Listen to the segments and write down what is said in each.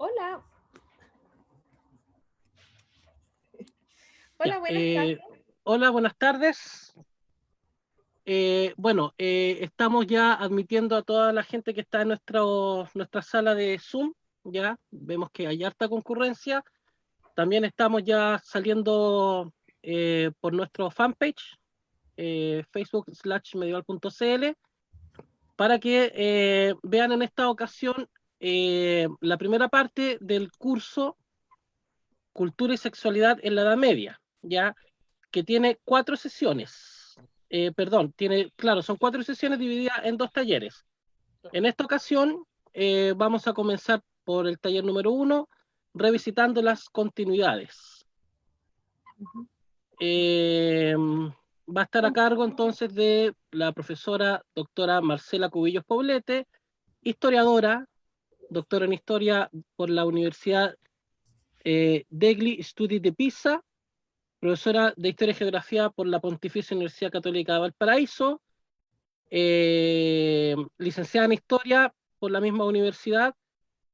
Hola. Ya, Hola, buenas tardes. hola, buenas tardes. Estamos ya admitiendo a toda la gente que está en nuestra sala de Zoom. Ya vemos que hay harta concurrencia. También estamos ya saliendo por nuestro fanpage, facebook.com/medieval.cl, para que vean en esta ocasión la primera parte del curso Cultura y Sexualidad en la Edad Media, ¿ya? Que tiene 4 sesiones. Claro, son 4 sesiones divididas en 2 talleres. En esta ocasión vamos a comenzar por el taller número 1, revisitando las continuidades. Eh, Va a estar a cargo entonces de la profesora doctora Marcela Cubillos Poblete, historiadora, doctora en historia por la Universidad Degli Studi de Pisa, profesora de Historia y Geografía por la Pontificia Universidad Católica de Valparaíso, licenciada en Historia por la misma universidad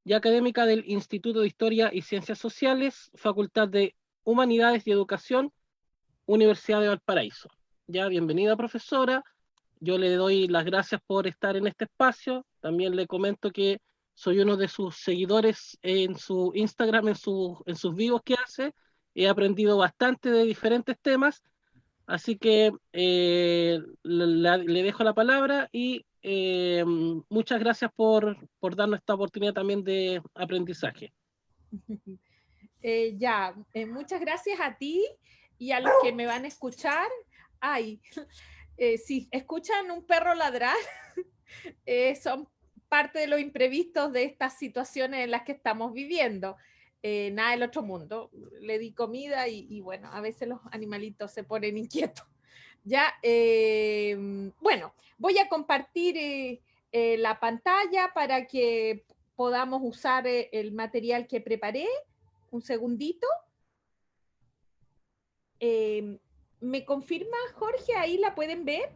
y académica del Instituto de Historia y Ciencias Sociales, Facultad de Humanidades y Educación, Universidad de Valparaíso. Ya, bienvenida, profesora. Yo le doy las gracias por estar en este espacio. También le comento que soy uno de sus seguidores en su Instagram, en sus vivos que hace. He aprendido bastante de diferentes temas, así que le dejo la palabra y muchas gracias por darnos esta oportunidad también de aprendizaje. Muchas gracias a ti y a los que me van a escuchar. Ay, si escuchan un perro ladrar, son parte de los imprevistos de estas situaciones en las que estamos viviendo. Nada del otro mundo. Le di comida y bueno, a veces los animalitos se ponen inquietos. Bueno, voy a compartir la pantalla para que podamos usar el material que preparé. Un segundito. ¿Me confirma, Jorge? ¿Ahí la pueden ver?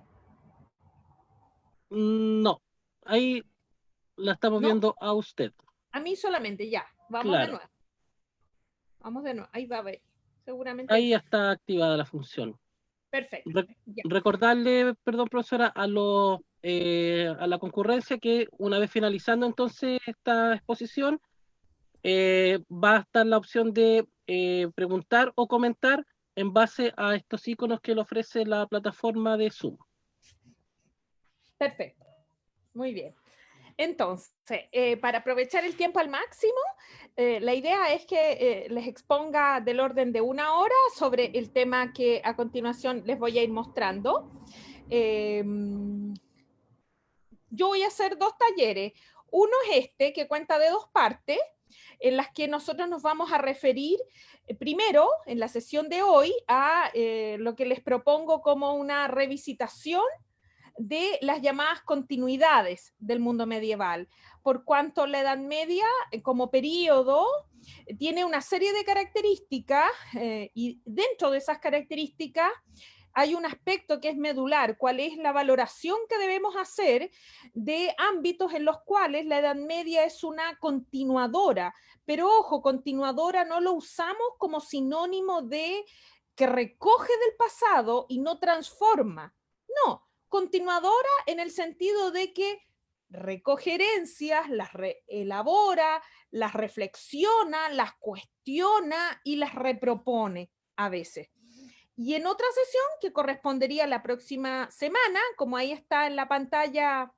No, ahí la estamos No, viendo a usted. a mí solamente, ya. Vamos de Claro, nuevo. Vamos de nuevo. Ahí va a ver. Seguramente ahí ahí sí. está activada la función. Perfecto. Re- Ya. Recordarle, perdón, profesora, a la concurrencia que una vez finalizando entonces esta exposición, va a estar la opción de preguntar o comentar en base a estos iconos que le ofrece la plataforma de Zoom. Perfecto. Muy bien. Entonces, para aprovechar el tiempo al máximo, la idea es que les exponga del orden de 1 hora sobre el tema que a continuación les voy a ir mostrando. Eh, yo voy a hacer 2 talleres. Uno es este, que cuenta de 2 partes, en las que nosotros nos vamos a referir primero, en la sesión de hoy, a lo que les propongo como una revisitación de las llamadas continuidades del mundo medieval, por cuanto la Edad Media, como periodo, tiene una serie de características y dentro de esas características hay un aspecto que es medular, cuál es la valoración que debemos hacer de ámbitos en los cuales la Edad Media es una continuadora, pero ojo, continuadora no lo usamos como sinónimo de que recoge del pasado y no transforma, no, continuadora en el sentido de que recoge herencias, las elabora, las reflexiona, las cuestiona y las repropone a veces. Y en otra sesión, que correspondería a la próxima semana, como ahí está en la pantalla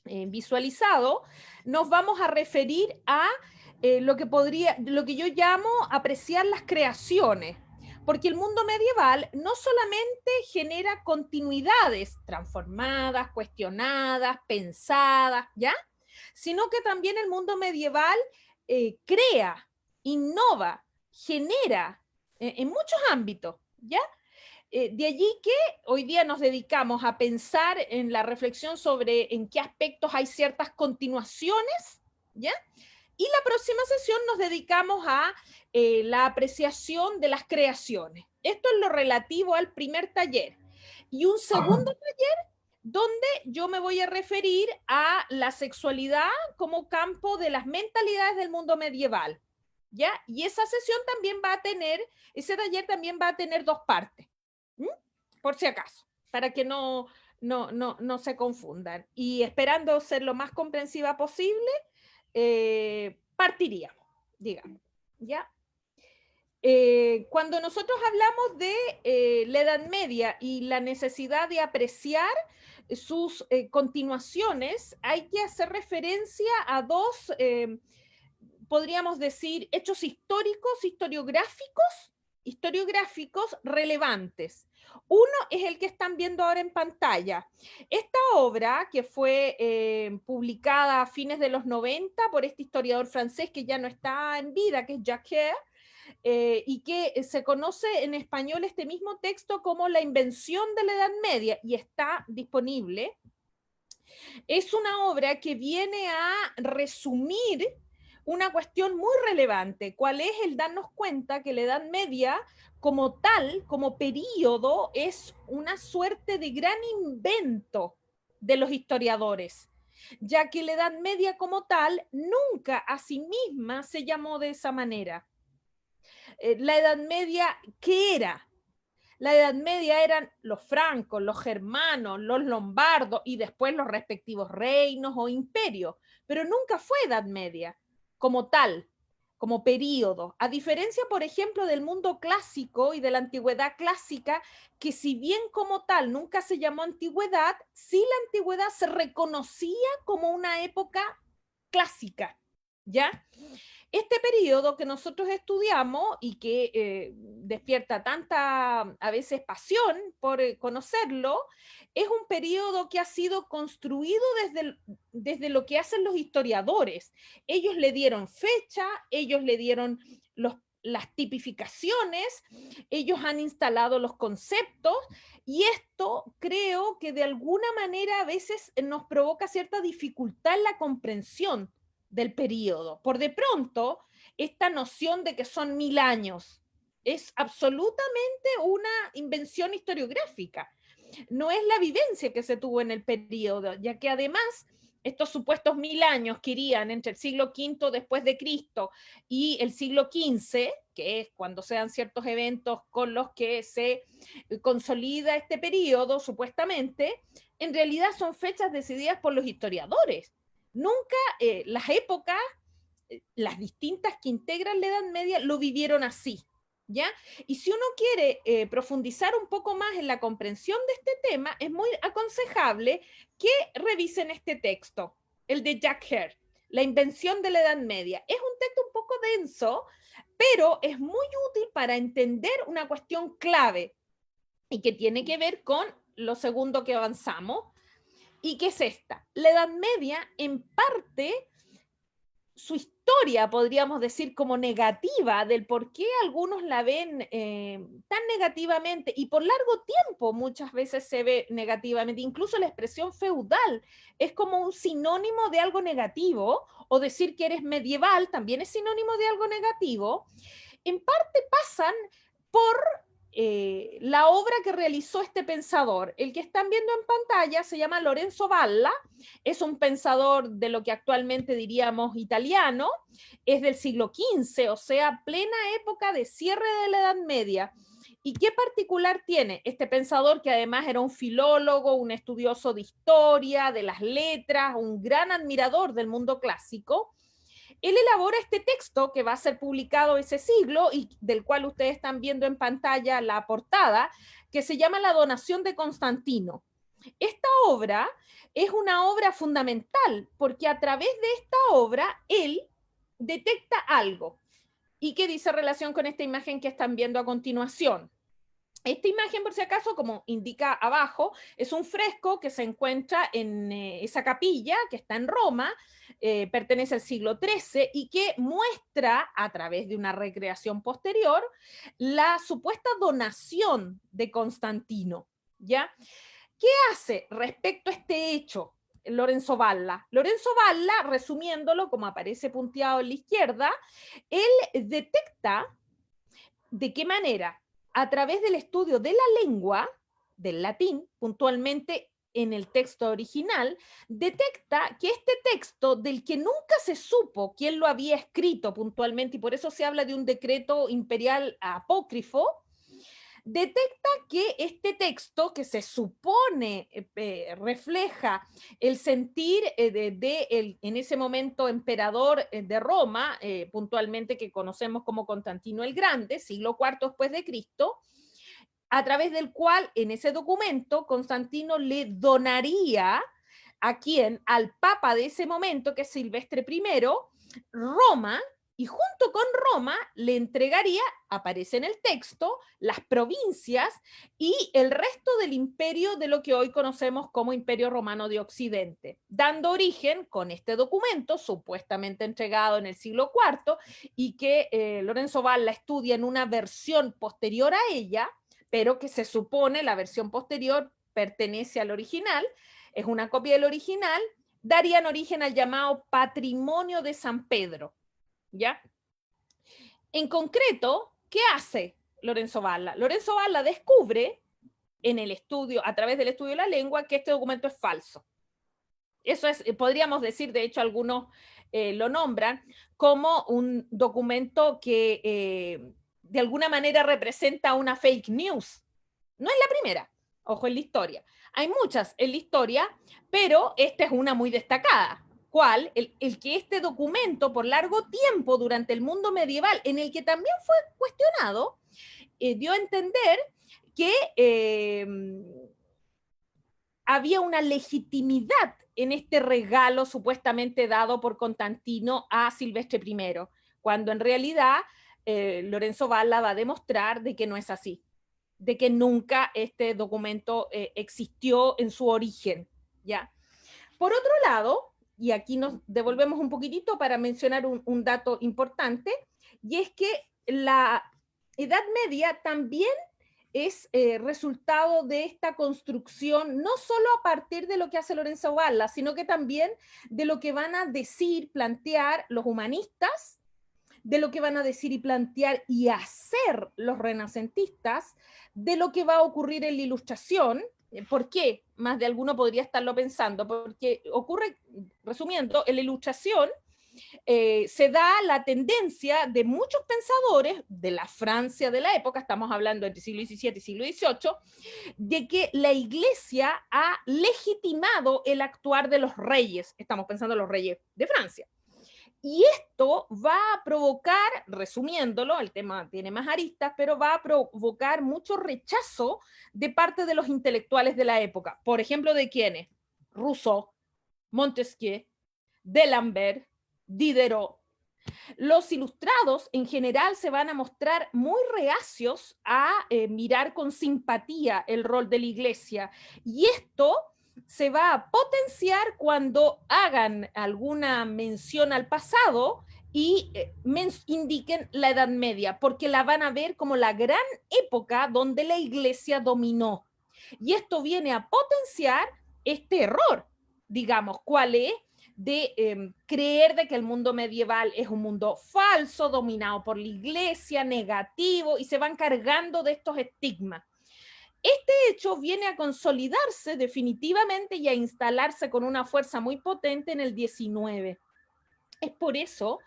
visualizado, nos vamos a referir a lo que yo llamo apreciar las creaciones, porque el mundo medieval no solamente genera continuidades transformadas, cuestionadas, pensadas, ¿ya? Sino que también el mundo medieval crea, innova, genera en muchos ámbitos, ¿ya? De allí que hoy día nos dedicamos a pensar en la reflexión sobre en qué aspectos hay ciertas continuaciones, ¿ya? Y la próxima sesión nos dedicamos a la apreciación de las creaciones. Esto es lo relativo al primer taller. Y un segundo taller donde yo me voy a referir a la sexualidad como campo de las mentalidades del mundo medieval, ¿ya? Y esa sesión también va a tener, ese taller también va a tener dos partes, ¿m? Por si acaso, para que no se confundan. Y esperando ser lo más comprensiva posible, partiríamos, digamos, ¿ya? Cuando nosotros hablamos de la Edad Media y la necesidad de apreciar sus continuaciones, hay que hacer referencia a dos, podríamos decir, hechos históricos, historiográficos relevantes. Uno es el que están viendo ahora en pantalla. Esta obra, que fue publicada a fines de los 90 por este historiador francés que ya no está en vida, que es Jacques, y que se conoce en español este mismo texto como La invención de la Edad Media, y está disponible. Es una obra que viene a resumir una cuestión muy relevante, cuál es el darnos cuenta que la Edad Media como tal, como período, es una suerte de gran invento de los historiadores, ya que la Edad Media como tal nunca a sí misma se llamó de esa manera. La Edad Media, ¿qué era? La Edad Media eran los francos, los germanos, los lombardos y después los respectivos reinos o imperios, pero nunca fue Edad Media como tal, como período. A diferencia, por ejemplo, del mundo clásico y de la antigüedad clásica, que si bien como tal nunca se llamó antigüedad, sí la antigüedad se reconocía como una época clásica, ¿ya? Este periodo que nosotros estudiamos y que despierta tanta, a veces, pasión por conocerlo, es un periodo que ha sido construido desde lo que hacen los historiadores. Ellos le dieron fecha, ellos le dieron las tipificaciones, ellos han instalado los conceptos, y esto creo que de alguna manera a veces nos provoca cierta dificultad en la comprensión del periodo. Por de pronto, esta noción de que son 1000 años es absolutamente una invención historiográfica. No es la vivencia que se tuvo en el periodo, ya que además estos supuestos 1000 años que irían entre el siglo V después de Cristo y el siglo XV, que es cuando se dan ciertos eventos con los que se consolida este periodo, supuestamente, en realidad son fechas decididas por los historiadores. Nunca las épocas, las distintas que integran la Edad Media, lo vivieron así, ¿ya? Y si uno quiere profundizar un poco más en la comprensión de este tema, es muy aconsejable que revisen este texto, el de Jacques Hare, La invención de la Edad Media. Es un texto un poco denso, pero es muy útil para entender una cuestión clave y que tiene que ver con lo segundo que avanzamos, y que es esta. La Edad Media, en parte, su historia, podríamos decir, como negativa, del por qué algunos la ven tan negativamente, y por largo tiempo muchas veces se ve negativamente. Incluso la expresión feudal es como un sinónimo de algo negativo, o decir que eres medieval también es sinónimo de algo negativo. En parte pasan por la obra que realizó este pensador. El que están viendo en pantalla se llama Lorenzo Valla, es un pensador de lo que actualmente diríamos italiano, es del siglo XV, o sea, plena época de cierre de la Edad Media. ¿Y qué particular tiene este pensador, que además era un filólogo, un estudioso de historia, de las letras, un gran admirador del mundo clásico? Él elabora este texto que va a ser publicado ese siglo y del cual ustedes están viendo en pantalla la portada, que se llama La donación de Constantino. Esta obra es una obra fundamental porque a través de esta obra él detecta algo. ¿Y qué dice relación con esta imagen que están viendo a continuación? Esta imagen, por si acaso, como indica abajo, es un fresco que se encuentra en esa capilla que está en Roma, pertenece al siglo XIII, y que muestra, a través de una recreación posterior, la supuesta donación de Constantino, ¿ya? ¿Qué hace respecto a este hecho Lorenzo Valla? Lorenzo Valla, resumiéndolo, como aparece punteado en la izquierda, él detecta de qué manera, a través del estudio de la lengua, del latín, puntualmente en el texto original, detecta que este texto, del que nunca se supo quién lo había escrito puntualmente, y por eso se habla de un decreto imperial apócrifo, detecta que este texto, que se supone refleja el sentir en ese momento emperador de Roma, puntualmente que conocemos como Constantino el Grande, siglo IV después de Cristo, a través del cual en ese documento Constantino le donaría a quien, al papa de ese momento, que es Silvestre I, Roma, y junto con Roma le entregaría, aparece en el texto, las provincias y el resto del imperio de lo que hoy conocemos como Imperio Romano de Occidente, dando origen con este documento, supuestamente entregado en el siglo IV, y que Lorenzo Valla estudia en una versión posterior a ella, pero que se supone la versión posterior pertenece al original, es una copia del original, darían origen al llamado Patrimonio de San Pedro, ¿ya? En concreto, ¿qué hace Lorenzo Valla? Lorenzo Valla descubre en el estudio, a través del estudio de la lengua, que este documento es falso. Eso es, podríamos decir, de hecho algunos lo nombran como un documento que de alguna manera representa una fake news. No es la primera, ojo en la historia. Hay muchas en la historia, pero esta es una muy destacada. ¿Cuál? El que este documento por largo tiempo durante el mundo medieval, en el que también fue cuestionado, dio a entender que había una legitimidad en este regalo supuestamente dado por Constantino a Silvestre I, cuando en realidad Lorenzo Valla va a demostrar de que no es así, de que nunca este documento existió en su origen, ¿ya? Por otro lado, y aquí nos devolvemos un poquitito para mencionar un dato importante, y es que la Edad Media también es resultado de esta construcción, no solo a partir de lo que hace Lorenzo Valla, sino que también de lo que van a decir, plantear los humanistas, de lo que van a decir y plantear y hacer los renacentistas, de lo que va a ocurrir en la Ilustración. ¿Por qué? Más de alguno podría estarlo pensando, porque ocurre, resumiendo, en la Ilustración se da la tendencia de muchos pensadores de la Francia de la época, estamos hablando entre siglo XVII y siglo XVIII, de que la Iglesia ha legitimado el actuar de los reyes, estamos pensando en los reyes de Francia. Y esto va a provocar, resumiéndolo, el tema tiene más aristas, pero va a provocar mucho rechazo de parte de los intelectuales de la época. Por ejemplo, ¿de quiénes? Rousseau, Montesquieu, D'Alembert, Diderot. Los ilustrados en general se van a mostrar muy reacios a mirar con simpatía el rol de la Iglesia. Y esto se va a potenciar cuando hagan alguna mención al pasado y indiquen la Edad Media, porque la van a ver como la gran época donde la Iglesia dominó. Y esto viene a potenciar este error, digamos, ¿cuál es? De creer de que el mundo medieval es un mundo falso, dominado por la Iglesia, negativo, y se van cargando de estos estigmas. Este hecho viene a consolidarse definitivamente y a instalarse con una fuerza muy potente en el 19. Es por eso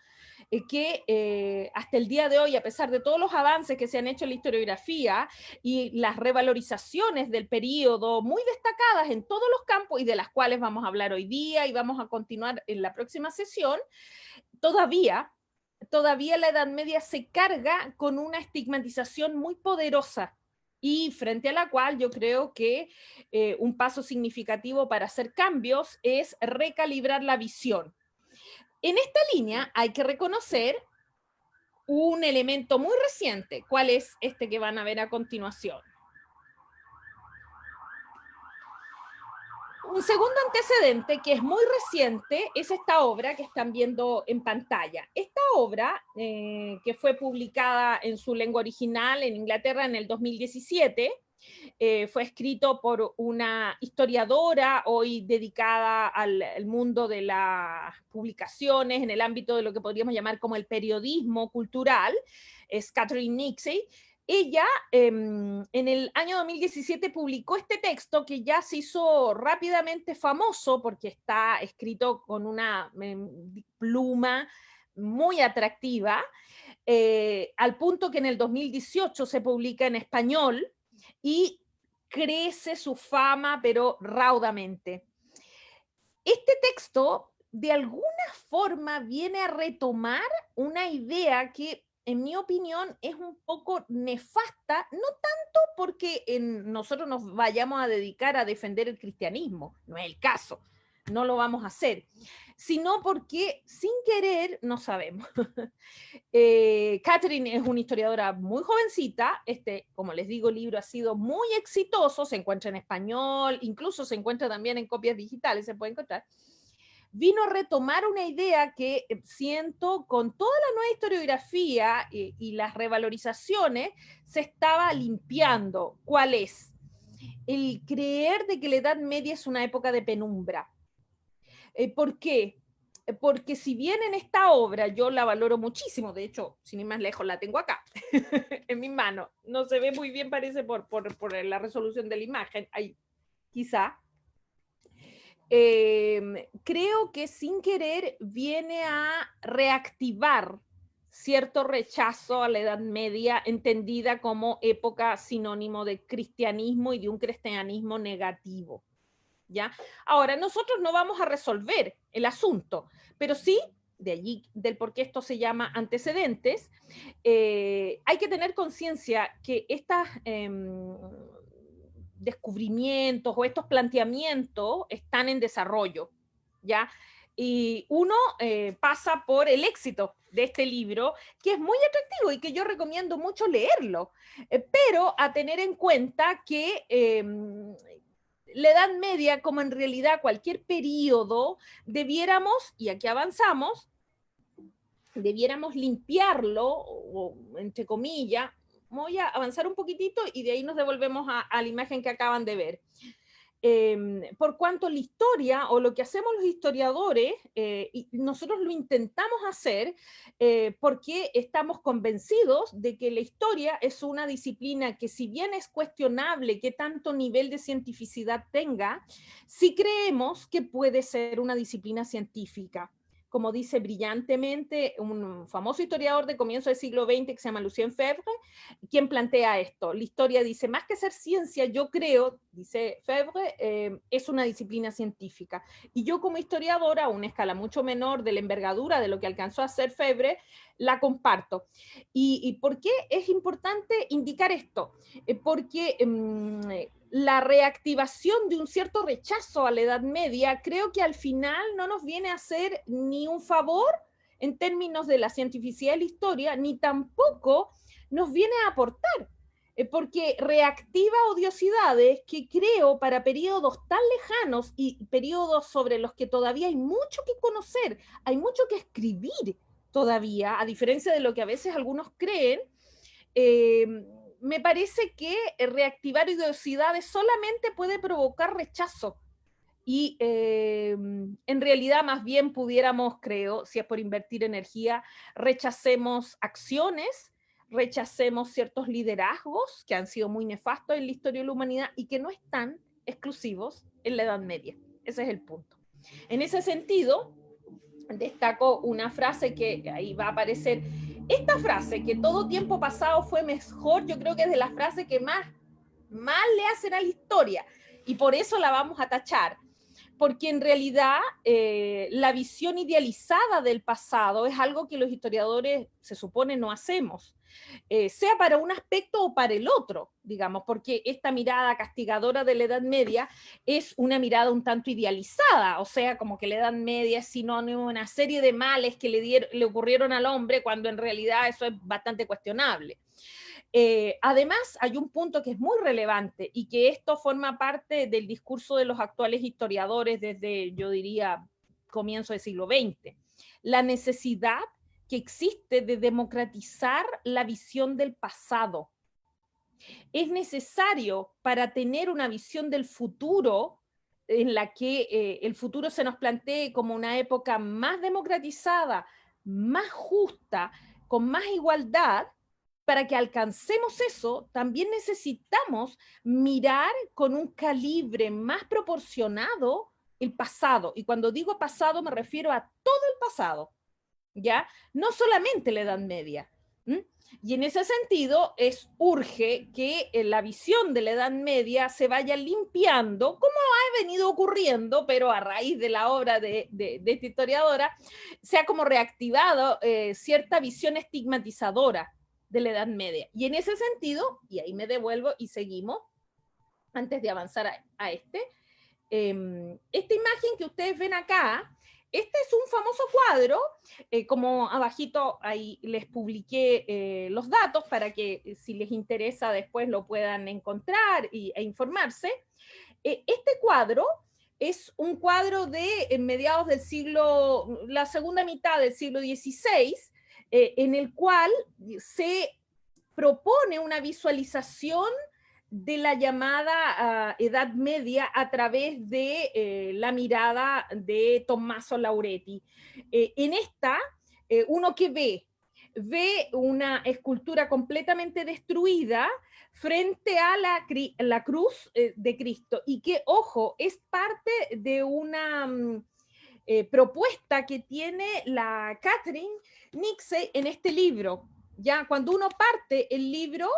que hasta el día de hoy, a pesar de todos los avances que se han hecho en la historiografía y las revalorizaciones del periodo muy destacadas en todos los campos y de las cuales vamos a hablar hoy día y vamos a continuar en la próxima sesión, todavía la Edad Media se carga con una estigmatización muy poderosa y frente a la cual yo creo que un paso significativo para hacer cambios es recalibrar la visión. En esta línea hay que reconocer un elemento muy reciente. ¿Cuál es este que van a ver a continuación? Un segundo antecedente que es muy reciente es esta obra que están viendo en pantalla. Esta obra, que fue publicada en su lengua original en Inglaterra en el 2017, fue escrito por una historiadora hoy dedicada al mundo de las publicaciones en el ámbito de lo que podríamos llamar como el periodismo cultural, es Catherine Nixey. ella en el año 2017 publicó este texto que ya se hizo rápidamente famoso porque está escrito con una pluma muy atractiva, al punto que en el 2018 se publica en español y crece su fama, pero raudamente. Este texto, de alguna forma, viene a retomar una idea que, en mi opinión, es un poco nefasta, no tanto porque nosotros nos vayamos a dedicar a defender el cristianismo, no es el caso, no lo vamos a hacer, sino porque sin querer, no sabemos. Catherine es una historiadora muy jovencita, como les digo, el libro ha sido muy exitoso, se encuentra en español, incluso se encuentra también en copias digitales, se puede encontrar. Vino a retomar una idea que siento con toda la nueva historiografía y las revalorizaciones se estaba limpiando. ¿Cuál es? El creer de que la Edad Media es una época de penumbra. ¿Por qué? Porque si bien en esta obra yo la valoro muchísimo, de hecho, sin ir más lejos, la tengo acá, en mi mano, no se ve muy bien, parece, por la resolución de la imagen, ahí, quizá. Creo que sin querer viene a reactivar cierto rechazo a la Edad Media, entendida como época sinónimo de cristianismo y de un cristianismo negativo. ¿Ya? Ahora, nosotros no vamos a resolver el asunto, pero sí, de allí, del por qué esto se llama antecedentes, hay que tener conciencia que estos descubrimientos o estos planteamientos están en desarrollo, ¿ya? Y uno pasa por el éxito de este libro, que es muy atractivo y que yo recomiendo mucho leerlo, pero a tener en cuenta que la Edad Media, como en realidad cualquier periodo, debiéramos, y aquí avanzamos, debiéramos limpiarlo, o, entre comillas, voy a avanzar un poquitito y de ahí nos devolvemos a la imagen que acaban de ver. Por cuanto la historia o lo que hacemos los historiadores, y nosotros lo intentamos hacer porque estamos convencidos de que la historia es una disciplina que, si bien es cuestionable qué tanto nivel de cientificidad tenga, sí creemos que puede ser una disciplina científica. Como dice brillantemente un famoso historiador de comienzo del siglo XX que se llama Lucien Febvre, quien plantea esto. La historia dice, más que ser ciencia, yo creo, dice Febvre, es una disciplina científica. Y yo como historiadora, a una escala mucho menor de la envergadura de lo que alcanzó a hacer Febvre, la comparto. ¿Y por qué es importante indicar esto? Porque la reactivación de un cierto rechazo a la Edad Media creo que al final no nos viene a hacer ni un favor en términos de la cientificidad de la historia, ni tampoco nos viene a aportar, porque reactiva odiosidades que creo para periodos tan lejanos y periodos sobre los que todavía hay mucho que conocer, hay mucho que escribir todavía, a diferencia de lo que a veces algunos creen, eh, me parece que reactivar odiosidades solamente puede provocar rechazo. Y en realidad más bien pudiéramos, creo, si es por invertir energía, rechacemos acciones, rechacemos ciertos liderazgos que han sido muy nefastos en la historia de la humanidad y que no están exclusivos en la Edad Media. Ese es el punto. En ese sentido, destaco una frase que ahí va a aparecer. Esta frase, que todo tiempo pasado fue mejor, yo creo que es de las frases que más le hacen a la historia. Y por eso la vamos a tachar. Porque en realidad la visión idealizada del pasado es algo que los historiadores se supone no hacemos, sea para un aspecto o para el otro, digamos, porque esta mirada castigadora de la Edad Media es una mirada un tanto idealizada, o sea, como que la Edad Media es sinónimo de una serie de males que le ocurrieron al hombre, cuando en realidad eso es bastante cuestionable. Además, hay un punto que es muy relevante y que esto forma parte del discurso de los actuales historiadores desde, yo diría, comienzo del siglo XX. La necesidad que existe de democratizar la visión del pasado. Es necesario para tener una visión del futuro en la que el futuro se nos plantee como una época más democratizada, más justa, con más igualdad, para que alcancemos eso, también necesitamos mirar con un calibre más proporcionado el pasado. Y cuando digo pasado me refiero a todo el pasado, ¿ya? No solamente la Edad Media. ¿M? Y en ese sentido urge que la visión de la Edad Media se vaya limpiando, como ha venido ocurriendo, pero a raíz de la obra de esta historiadora, se ha como reactivado cierta visión estigmatizadora de la Edad Media. Y en ese sentido, y ahí me devuelvo y seguimos, antes de avanzar a esta imagen que ustedes ven acá, este es un famoso cuadro, como abajito ahí les publiqué los datos para que si les interesa después lo puedan encontrar e informarse. Este cuadro es un cuadro de mediados del siglo, la segunda mitad del siglo XVI, en el cual se propone una visualización de la llamada Edad Media a través de la mirada de Tommaso Lauretti. En esta, uno que ve una escultura completamente destruida frente a la cruz de Cristo y que, ojo, es parte de una propuesta que tiene la Catherine Nixey en este libro. Ya cuando uno parte el libro,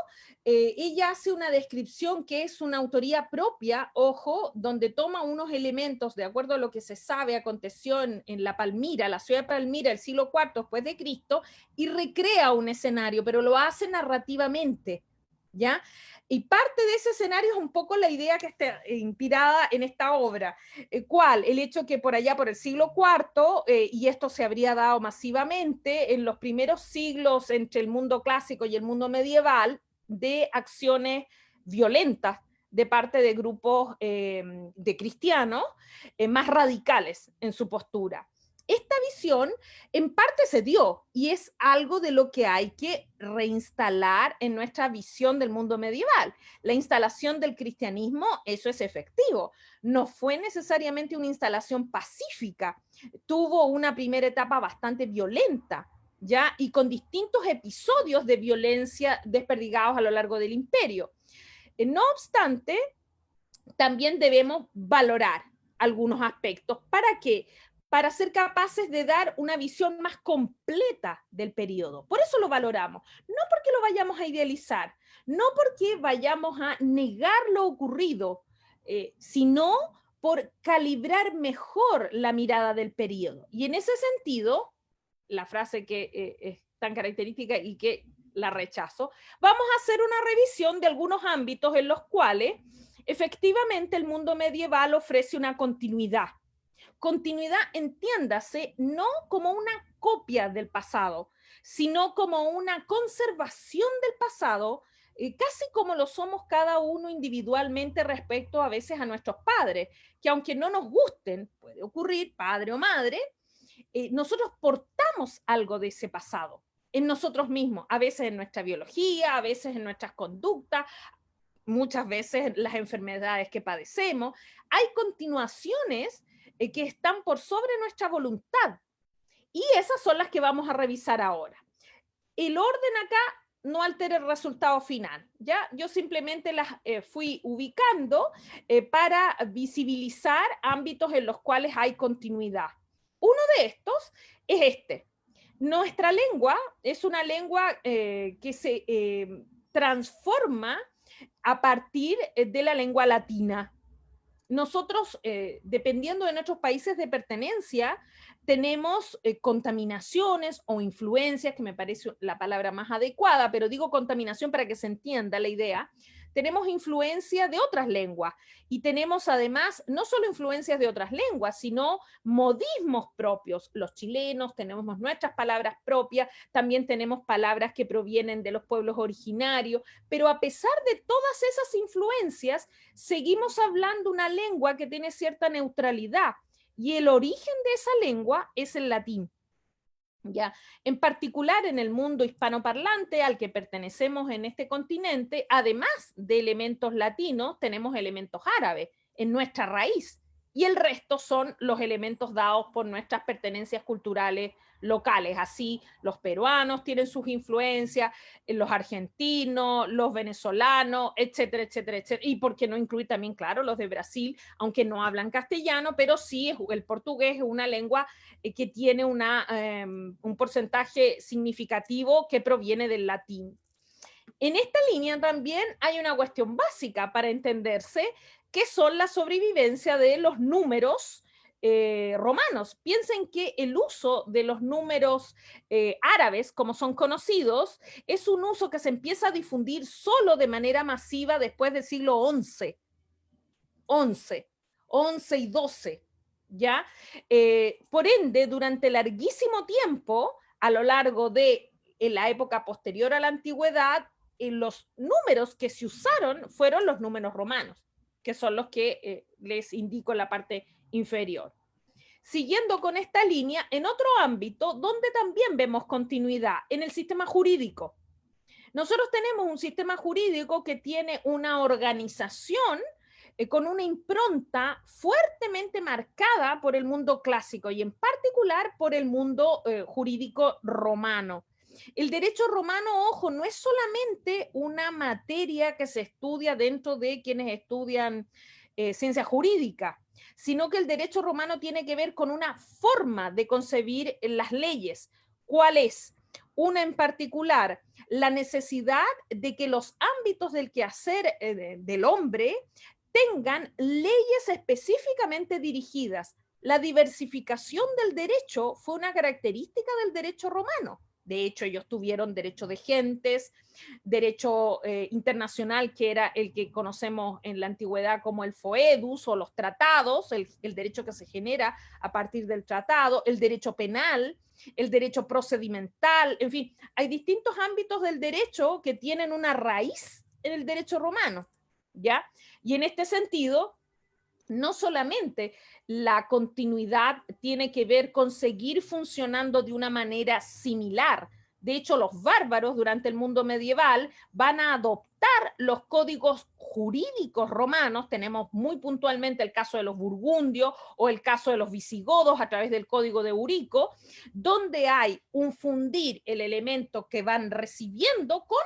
ella hace una descripción que es una autoría propia, ojo, donde toma unos elementos de acuerdo a lo que se sabe aconteció en la Palmira, la ciudad de Palmira, el siglo IV después de Cristo, y recrea un escenario, pero lo hace narrativamente, ¿ya? Y parte de ese escenario es un poco la idea que está inspirada en esta obra. ¿Cuál? El hecho que por allá, por el siglo IV, y esto se habría dado masivamente en los primeros siglos entre el mundo clásico y el mundo medieval, de acciones violentas de parte de grupos de cristianos más radicales en su postura. Esta visión en parte se dio y es algo de lo que hay que reinstalar en nuestra visión del mundo medieval. La instalación del cristianismo, eso es efectivo. No fue necesariamente una instalación pacífica. Tuvo una primera etapa bastante violenta, ¿ya? Y con distintos episodios de violencia desperdigados a lo largo del imperio. No obstante, también debemos valorar algunos aspectos. ¿Para qué? Para ser capaces de dar una visión más completa del periodo. Por eso lo valoramos. No porque lo vayamos a idealizar, no porque vayamos a negar lo ocurrido, sino por calibrar mejor la mirada del periodo. Y en ese sentido, la frase que es tan característica y que la rechazo, vamos a hacer una revisión de algunos ámbitos en los cuales efectivamente el mundo medieval ofrece una continuidad. Continuidad, entiéndase, no como una copia del pasado, sino como una conservación del pasado, casi como lo somos cada uno individualmente respecto a veces a nuestros padres, que aunque no nos gusten, puede ocurrir, padre o madre, nosotros portamos algo de ese pasado en nosotros mismos, a veces en nuestra biología, a veces en nuestras conductas, muchas veces las enfermedades que padecemos. Hay continuaciones que están por sobre nuestra voluntad y esas son las que vamos a revisar ahora. El orden acá no altera el resultado final, ¿ya? Yo simplemente las fui ubicando para visibilizar ámbitos en los cuales hay continuidad. Uno de estos es este. Nuestra lengua es una lengua que se transforma a partir de la lengua latina. Nosotros, dependiendo de nuestros países de pertenencia, tenemos contaminaciones o influencias, que me parece la palabra más adecuada, pero digo contaminación para que se entienda la idea. Tenemos influencia de otras lenguas y tenemos además no solo influencias de otras lenguas, sino modismos propios. Los chilenos tenemos nuestras palabras propias, también tenemos palabras que provienen de los pueblos originarios, pero a pesar de todas esas influencias, seguimos hablando una lengua que tiene cierta neutralidad y el origen de esa lengua es el latín. ¿Ya? En particular en el mundo hispanoparlante al que pertenecemos en este continente, además de elementos latinos, tenemos elementos árabes en nuestra raíz y el resto son los elementos dados por nuestras pertenencias culturales locales. Así los peruanos tienen sus influencias, los argentinos, los venezolanos, etcétera, etcétera, etcétera. Y por qué no incluir también, claro, los de Brasil, aunque no hablan castellano, pero sí el portugués es una lengua que tiene un porcentaje significativo que proviene del latín. En esta línea también hay una cuestión básica para entenderse, que son la sobrevivencia de los números romanos. Piensen que el uso de los números árabes, como son conocidos, es un uso que se empieza a difundir solo de manera masiva después del siglo XI, 11 y 12, ¿ya? Por ende, durante larguísimo tiempo, a lo largo de la época posterior a la antigüedad, los números que se usaron fueron los números romanos, que son los que les indico en la parte inferior. Siguiendo con esta línea, en otro ámbito donde también vemos continuidad, en el sistema jurídico. Nosotros tenemos un sistema jurídico que tiene una organización con una impronta fuertemente marcada por el mundo clásico y en particular por el mundo jurídico romano. El derecho romano, ojo, no es solamente una materia que se estudia dentro de quienes estudian ciencia jurídica, sino que el derecho romano tiene que ver con una forma de concebir las leyes. ¿Cuál es? Una en particular, la necesidad de que los ámbitos del quehacer del hombre tengan leyes específicamente dirigidas. La diversificación del derecho fue una característica del derecho romano. De hecho, ellos tuvieron derecho de gentes, derecho internacional, que era el que conocemos en la antigüedad como el foedus o los tratados, el derecho que se genera a partir del tratado, el derecho penal, el derecho procedimental, en fin, hay distintos ámbitos del derecho que tienen una raíz en el derecho romano, ¿ya? Y en este sentido, no solamente la continuidad tiene que ver con seguir funcionando de una manera similar. De hecho, los bárbaros durante el mundo medieval van a adoptar los códigos jurídicos romanos. Tenemos muy puntualmente el caso de los burgundios o el caso de los visigodos a través del código de Eurico, donde hay un fundir el elemento que van recibiendo con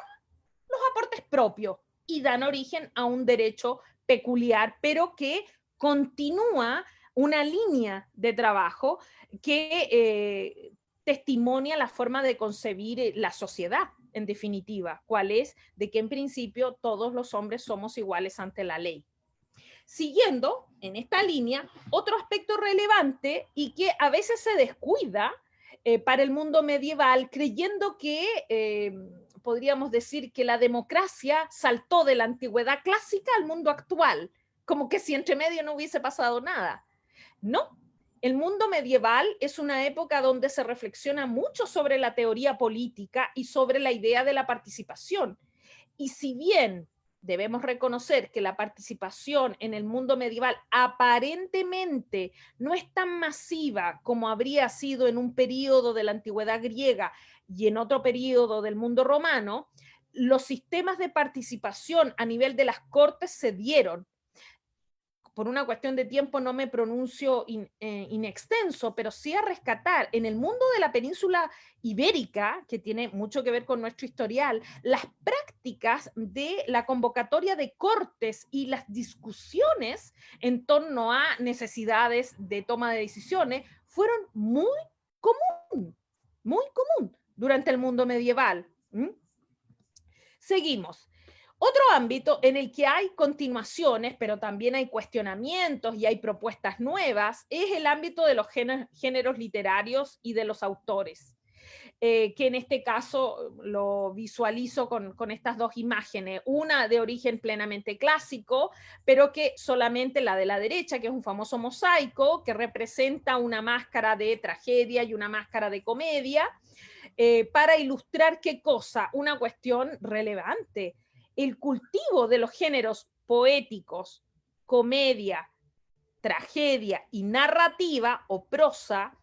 los aportes propios y dan origen a un derecho peculiar, pero que continúa una línea de trabajo que testimonia la forma de concebir la sociedad, en definitiva, cuál es de que en principio todos los hombres somos iguales ante la ley. Siguiendo en esta línea, otro aspecto relevante y que a veces se descuida para el mundo medieval, creyendo que podríamos decir que la democracia saltó de la antigüedad clásica al mundo actual, como que si entre medio no hubiese pasado nada. No, el mundo medieval es una época donde se reflexiona mucho sobre la teoría política y sobre la idea de la participación. Y si bien debemos reconocer que la participación en el mundo medieval aparentemente no es tan masiva como habría sido en un periodo de la antigüedad griega y en otro periodo del mundo romano, los sistemas de participación a nivel de las cortes se dieron. Por una cuestión de tiempo no me pronuncio in extenso, pero sí a rescatar en el mundo de la península ibérica, que tiene mucho que ver con nuestro historial, las prácticas de la convocatoria de cortes y las discusiones en torno a necesidades de toma de decisiones fueron muy común durante el mundo medieval. Seguimos. Otro ámbito en el que hay continuaciones, pero también hay cuestionamientos y hay propuestas nuevas, es el ámbito de los géneros literarios y de los autores, que en este caso lo visualizo con estas dos imágenes, una de origen plenamente clásico, pero que solamente la de la derecha, que es un famoso mosaico, que representa una máscara de tragedia y una máscara de comedia, para ilustrar qué cosa, una cuestión relevante. El cultivo de los géneros poéticos, comedia, tragedia y narrativa o prosa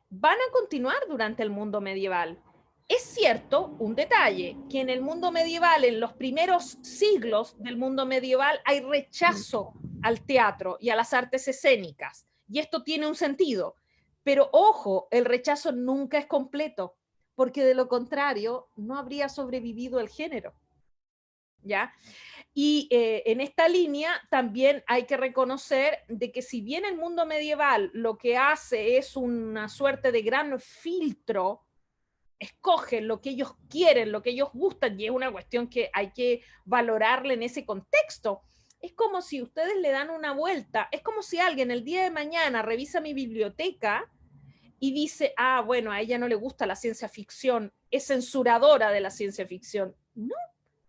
van a continuar durante el mundo medieval. Es cierto, un detalle, que en el mundo medieval, en los primeros siglos del mundo medieval, hay rechazo al teatro y a las artes escénicas. Y esto tiene un sentido. Pero ojo, el rechazo nunca es completo, porque de lo contrario no habría sobrevivido el género, ¿ya? Y en esta línea también hay que reconocer de que si bien el mundo medieval lo que hace es una suerte de gran filtro, escogen lo que ellos quieren, lo que ellos gustan, y es una cuestión que hay que valorarle en ese contexto. Es como si ustedes le dan una vuelta, es como si alguien el día de mañana revisa mi biblioteca y dice, ah, bueno, a ella no le gusta la ciencia ficción, es censuradora de la ciencia ficción. No,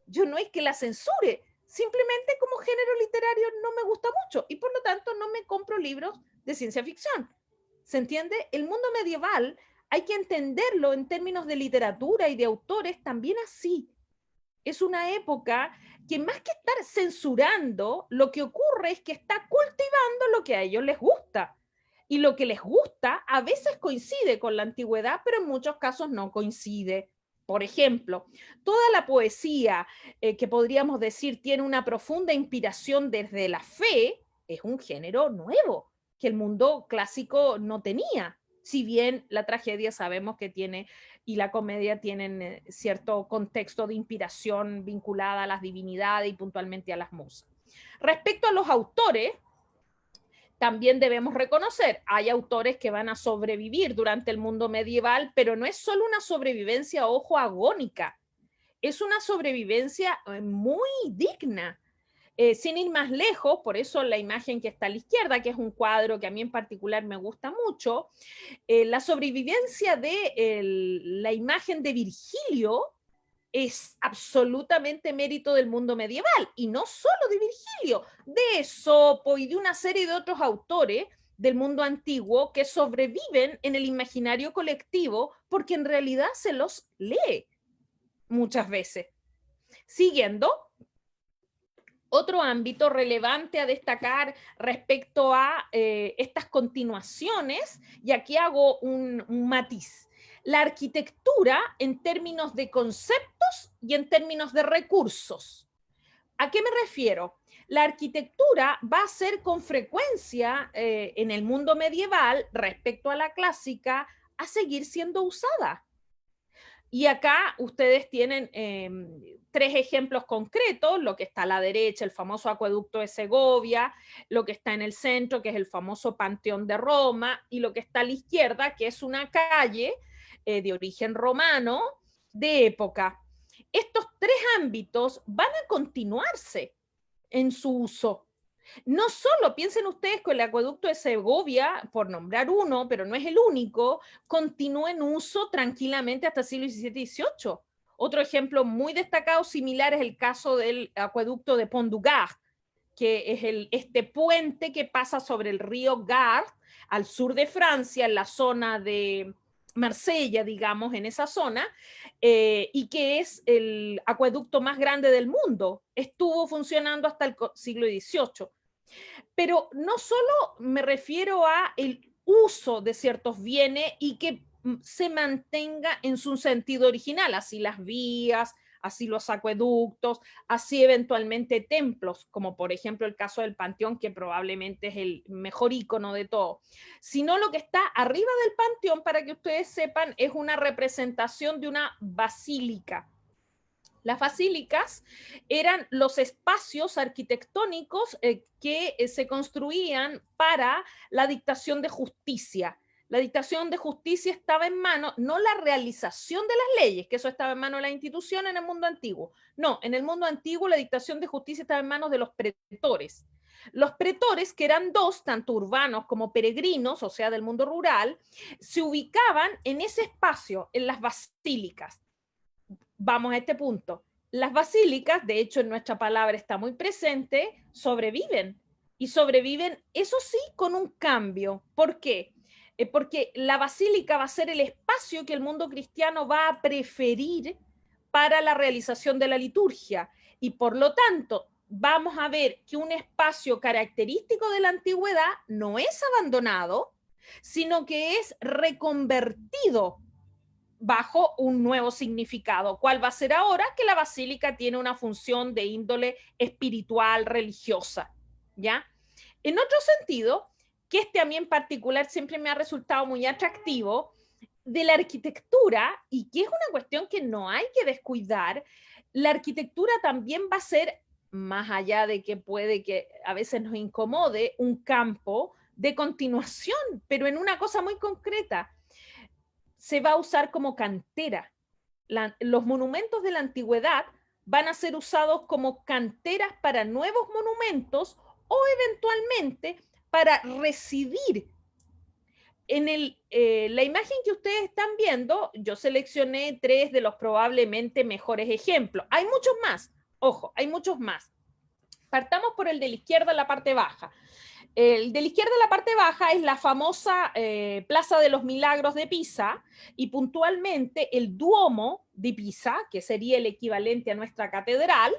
yo no es que la censure, simplemente como género literario no me gusta mucho y por lo tanto no me compro libros de ciencia ficción. ¿Se entiende? El mundo medieval hay que entenderlo en términos de literatura y de autores también así. Es una época que más que estar censurando, lo que ocurre es que está cultivando lo que a ellos les gusta. Y lo que les gusta a veces coincide con la antigüedad, pero en muchos casos no coincide. Por ejemplo, toda la poesía que podríamos decir tiene una profunda inspiración desde la fe, es un género nuevo que el mundo clásico no tenía. Si bien la tragedia sabemos que tiene y la comedia tienen cierto contexto de inspiración vinculada a las divinidades y puntualmente a las musas. Respecto a los autores, también debemos reconocer, hay autores que van a sobrevivir durante el mundo medieval, pero no es solo una sobrevivencia, ojo, agónica, es una sobrevivencia muy digna. Sin ir más lejos, por eso la imagen que está a la izquierda, que es un cuadro que a mí en particular me gusta mucho, la sobrevivencia de la imagen de Virgilio es absolutamente mérito del mundo medieval, y no solo de Virgilio, de Esopo y de una serie de otros autores del mundo antiguo que sobreviven en el imaginario colectivo porque en realidad se los lee muchas veces. Siguiendo, otro ámbito relevante a destacar respecto a estas continuaciones, y aquí hago un matiz. La arquitectura en términos de conceptos y en términos de recursos. ¿A qué me refiero? La arquitectura va a ser con frecuencia en el mundo medieval respecto a la clásica a seguir siendo usada. Y acá ustedes tienen tres ejemplos concretos, lo que está a la derecha, el famoso acueducto de Segovia, lo que está en el centro, que es el famoso Panteón de Roma, y lo que está a la izquierda, que es una calle de origen romano de época. Estos tres ámbitos van a continuarse en su uso. No solo piensen ustedes que el acueducto de Segovia, por nombrar uno, pero no es el único, continúa en uso tranquilamente hasta el siglo XVII y XVIII. Otro ejemplo muy destacado similar es el caso del acueducto de Pont du Gard, que es este puente que pasa sobre el río Gard al sur de Francia, en la zona de Marsella, digamos, en esa zona, y que es el acueducto más grande del mundo. Estuvo funcionando hasta el siglo XVIII. Pero no solo me refiero a el uso de ciertos bienes y que se mantenga en su sentido original, así las vías, así los acueductos, así eventualmente templos, como por ejemplo el caso del Panteón, que probablemente es el mejor icono de todo, sino lo que está arriba del Panteón, para que ustedes sepan, es una representación de una basílica. Las basílicas eran los espacios arquitectónicos que se construían para la dictación de justicia. La dictación de justicia estaba en manos, no la realización de las leyes, que eso estaba en manos de la institución en el mundo antiguo. No, en el mundo antiguo la dictación de justicia estaba en manos de los pretores. Los pretores, que eran dos, tanto urbanos como peregrinos, o sea, del mundo rural, se ubicaban en ese espacio, en las basílicas. Vamos a este punto. Las basílicas, de hecho en nuestra palabra está muy presente, sobreviven. Y sobreviven, eso sí, con un cambio. ¿Por qué? Porque la basílica va a ser el espacio que el mundo cristiano va a preferir para la realización de la liturgia. Y por lo tanto, vamos a ver que un espacio característico de la antigüedad no es abandonado, sino que es reconvertido bajo un nuevo significado. ¿Cuál va a ser ahora? Que la basílica tiene una función de índole espiritual, religiosa, ¿ya? En otro sentido, que a mí en particular siempre me ha resultado muy atractivo, de la arquitectura, y que es una cuestión que no hay que descuidar. La arquitectura también va a ser, más allá de que puede que a veces nos incomode, un campo de continuación, pero en una cosa muy concreta. Se va a usar como cantera. Los monumentos de la antigüedad van a ser usados como canteras para nuevos monumentos o eventualmente para residir. La imagen que ustedes están viendo, yo seleccioné 3 de los probablemente mejores ejemplos. Hay muchos más, ojo, hay muchos más. Partamos por el de la izquierda, la parte baja. El de la izquierda, la parte baja, es la famosa Plaza de los Milagros de Pisa, y puntualmente el Duomo de Pisa, que sería el equivalente a nuestra catedral,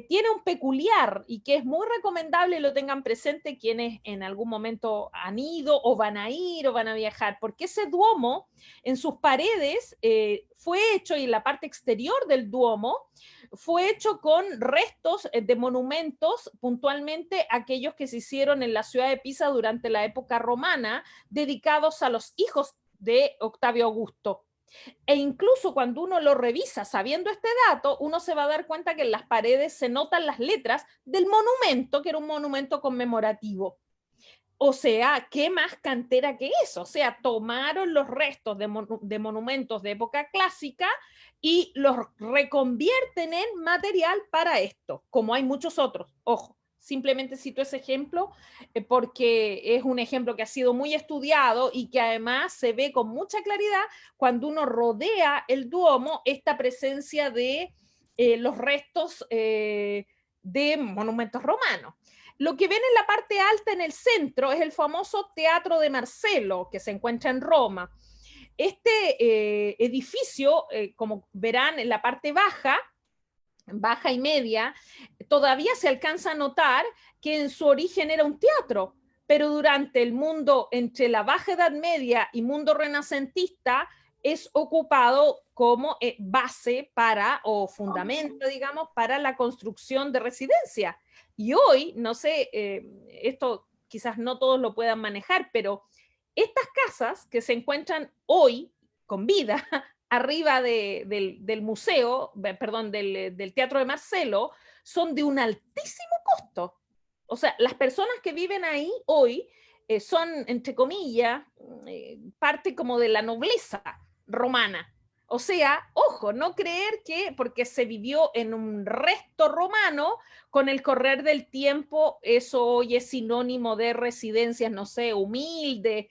tiene un peculiar, y que es muy recomendable lo tengan presente quienes en algún momento han ido o van a ir o van a viajar, porque ese Duomo en sus paredes fue hecho, y en la parte exterior del Duomo fue hecho con restos de monumentos, puntualmente aquellos que se hicieron en la ciudad de Pisa durante la época romana, dedicados a los hijos de Octavio Augusto. E incluso cuando uno lo revisa sabiendo este dato, uno se va a dar cuenta que en las paredes se notan las letras del monumento, que era un monumento conmemorativo. O sea, ¿qué más cantera que eso? O sea, tomaron los restos de monumentos de época clásica y los reconvierten en material para esto, como hay muchos otros. Ojo, simplemente cito ese ejemplo porque es un ejemplo que ha sido muy estudiado y que además se ve con mucha claridad cuando uno rodea el Duomo, esta presencia de los restos de monumentos romanos. Lo que ven en la parte alta en el centro es el famoso Teatro de Marcelo, que se encuentra en Roma. Este edificio, como verán en la parte baja y media, todavía se alcanza a notar que en su origen era un teatro, pero durante el mundo, entre la Baja Edad Media y mundo renacentista, es ocupado como base para, o fundamento, digamos, para la construcción de residencias. Y hoy, no sé, esto quizás no todos lo puedan manejar, pero estas casas que se encuentran hoy con vida arriba del museo, perdón, del Teatro de Marcelo, son de un altísimo costo. O sea, las personas que viven ahí hoy son, entre comillas, parte como de la nobleza romana. O sea, ojo, no creer que porque se vivió en un resto romano, con el correr del tiempo, eso hoy es sinónimo de residencias, no sé, humildes,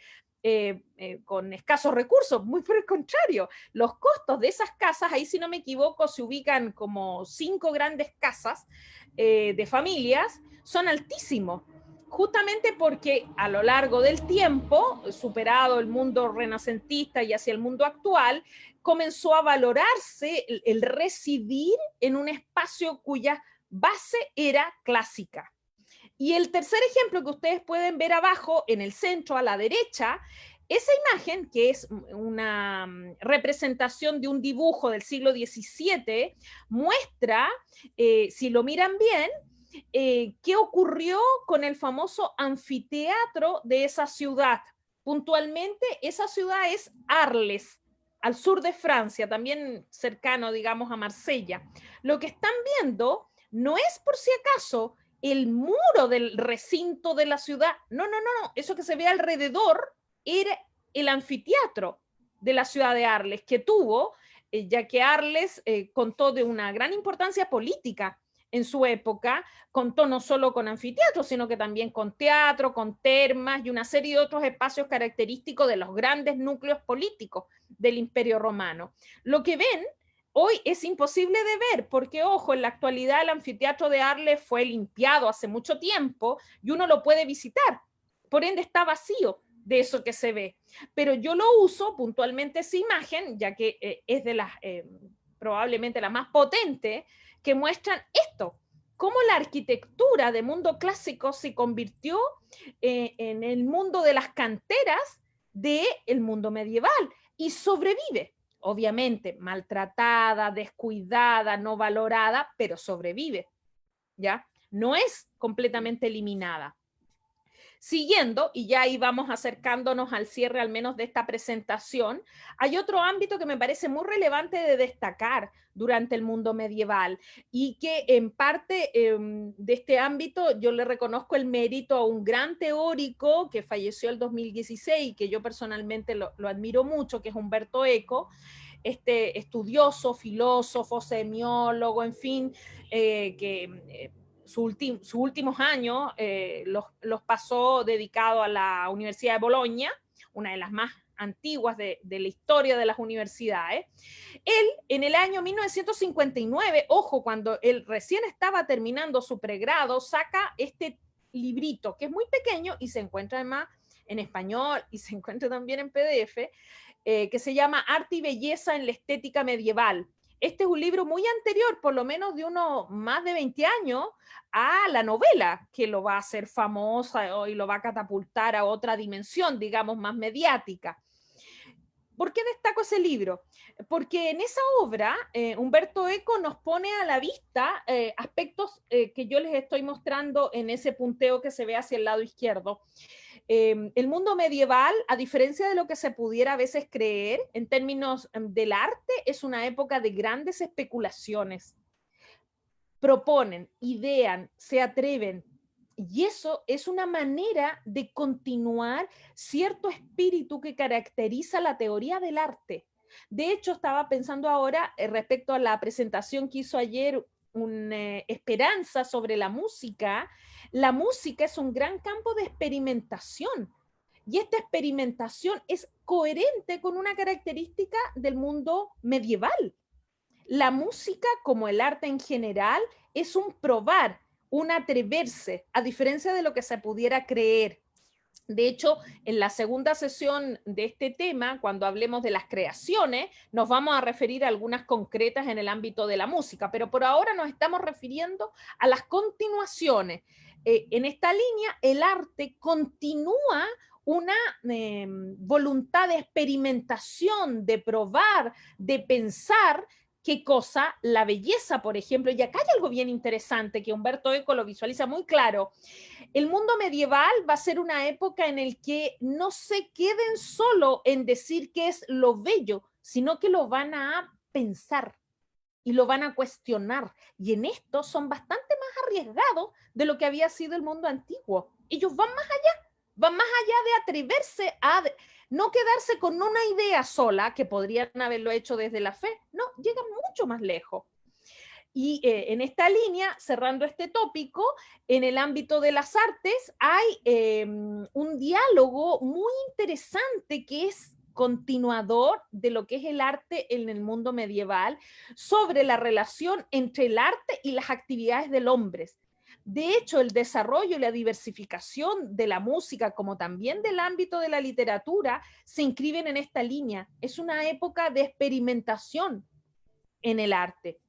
con escasos recursos. Muy por el contrario, los costos de esas casas, ahí si no me equivoco, se ubican como 5 grandes casas de familias, son altísimos. Justamente porque a lo largo del tiempo, superado el mundo renacentista y hacia el mundo actual, comenzó a valorarse el residir en un espacio cuya base era clásica. Y el tercer ejemplo que ustedes pueden ver abajo, en el centro, a la derecha, esa imagen, que es una representación de un dibujo del siglo XVII, muestra, si lo miran bien, qué ocurrió con el famoso anfiteatro de esa ciudad. Puntualmente, esa ciudad es Arles, al sur de Francia, también cercano, digamos, a Marsella. Lo que están viendo no es, por si acaso, el muro del recinto de la ciudad. No, no, no, no. Eso que se ve alrededor era el anfiteatro de la ciudad de Arles, que tuvo, ya que Arles contó de una gran importancia política en su época, contó no solo con anfiteatro, sino que también con teatro, con termas y una serie de otros espacios característicos de los grandes núcleos políticos del Imperio Romano. Lo que ven hoy es imposible de ver porque, ojo, en la actualidad el anfiteatro de Arles fue limpiado hace mucho tiempo y uno lo puede visitar. Por ende está vacío de eso que se ve. Pero yo lo uso puntualmente esa imagen, ya que es de las, probablemente la más potente, que muestran esto, cómo la arquitectura de mundo clásico se convirtió en el mundo de las canteras del mundo medieval y sobrevive. Obviamente, maltratada, descuidada, no valorada, pero sobrevive, ¿ya? No es completamente eliminada. Siguiendo, y ya ahí vamos acercándonos al cierre al menos de esta presentación, hay otro ámbito que me parece muy relevante de destacar durante el mundo medieval y que en parte de este ámbito yo le reconozco el mérito a un gran teórico que falleció el 2016 y que yo personalmente lo admiro mucho, que es Umberto Eco, este estudioso, filósofo, semiólogo, en fin, que sus últimos años los pasó dedicado a la Universidad de Bolonia, una de las más antiguas de la historia de las universidades. Él, en el año 1959, ojo, cuando él recién estaba terminando su pregrado, saca este librito, que es muy pequeño y se encuentra además en español y se encuentra también en PDF, que se llama Arte y Belleza en la Estética Medieval. Este es un libro muy anterior, por lo menos de unos más de 20 años, a la novela, que lo va a hacer famosa y lo va a catapultar a otra dimensión, digamos, más mediática. ¿Por qué destaco ese libro? Porque en esa obra Umberto Eco nos pone a la vista aspectos que yo les estoy mostrando en ese punteo que se ve hacia el lado izquierdo. El mundo medieval, a diferencia de lo que se pudiera a veces creer en términos del arte, es una época de grandes especulaciones. Proponen, idean, se atreven, y eso es una manera de continuar cierto espíritu que caracteriza la teoría del arte. De hecho, estaba pensando ahora respecto a la presentación que hizo ayer una Esperanza sobre la música. La música es un gran campo de experimentación y esta experimentación es coherente con una característica del mundo medieval. La música, como el arte en general, es un probar, un atreverse, a diferencia de lo que se pudiera creer. De hecho, en la segunda sesión de este tema, cuando hablemos de las creaciones, nos vamos a referir a algunas concretas en el ámbito de la música, pero por ahora nos estamos refiriendo a las continuaciones. En esta línea, el arte continúa una voluntad de experimentación, de probar, de pensar qué cosa, la belleza, por ejemplo, y acá hay algo bien interesante que Umberto Eco lo visualiza muy claro. El mundo medieval va a ser una época en el que no se queden solo en decir qué es lo bello, sino que lo van a pensar y lo van a cuestionar. Y en esto son bastante más arriesgados de lo que había sido el mundo antiguo. Ellos van más allá de atreverse a no quedarse con una idea sola, que podrían haberlo hecho desde la fe, no, llegan mucho más lejos. Y en esta línea, cerrando este tópico, en el ámbito de las artes hay un diálogo muy interesante que es continuador de lo que es el arte en el mundo medieval sobre la relación entre el arte y las actividades del hombre. De hecho, el desarrollo y la diversificación de la música, como también del ámbito de la literatura, se inscriben en esta línea. Es una época de experimentación en el arte.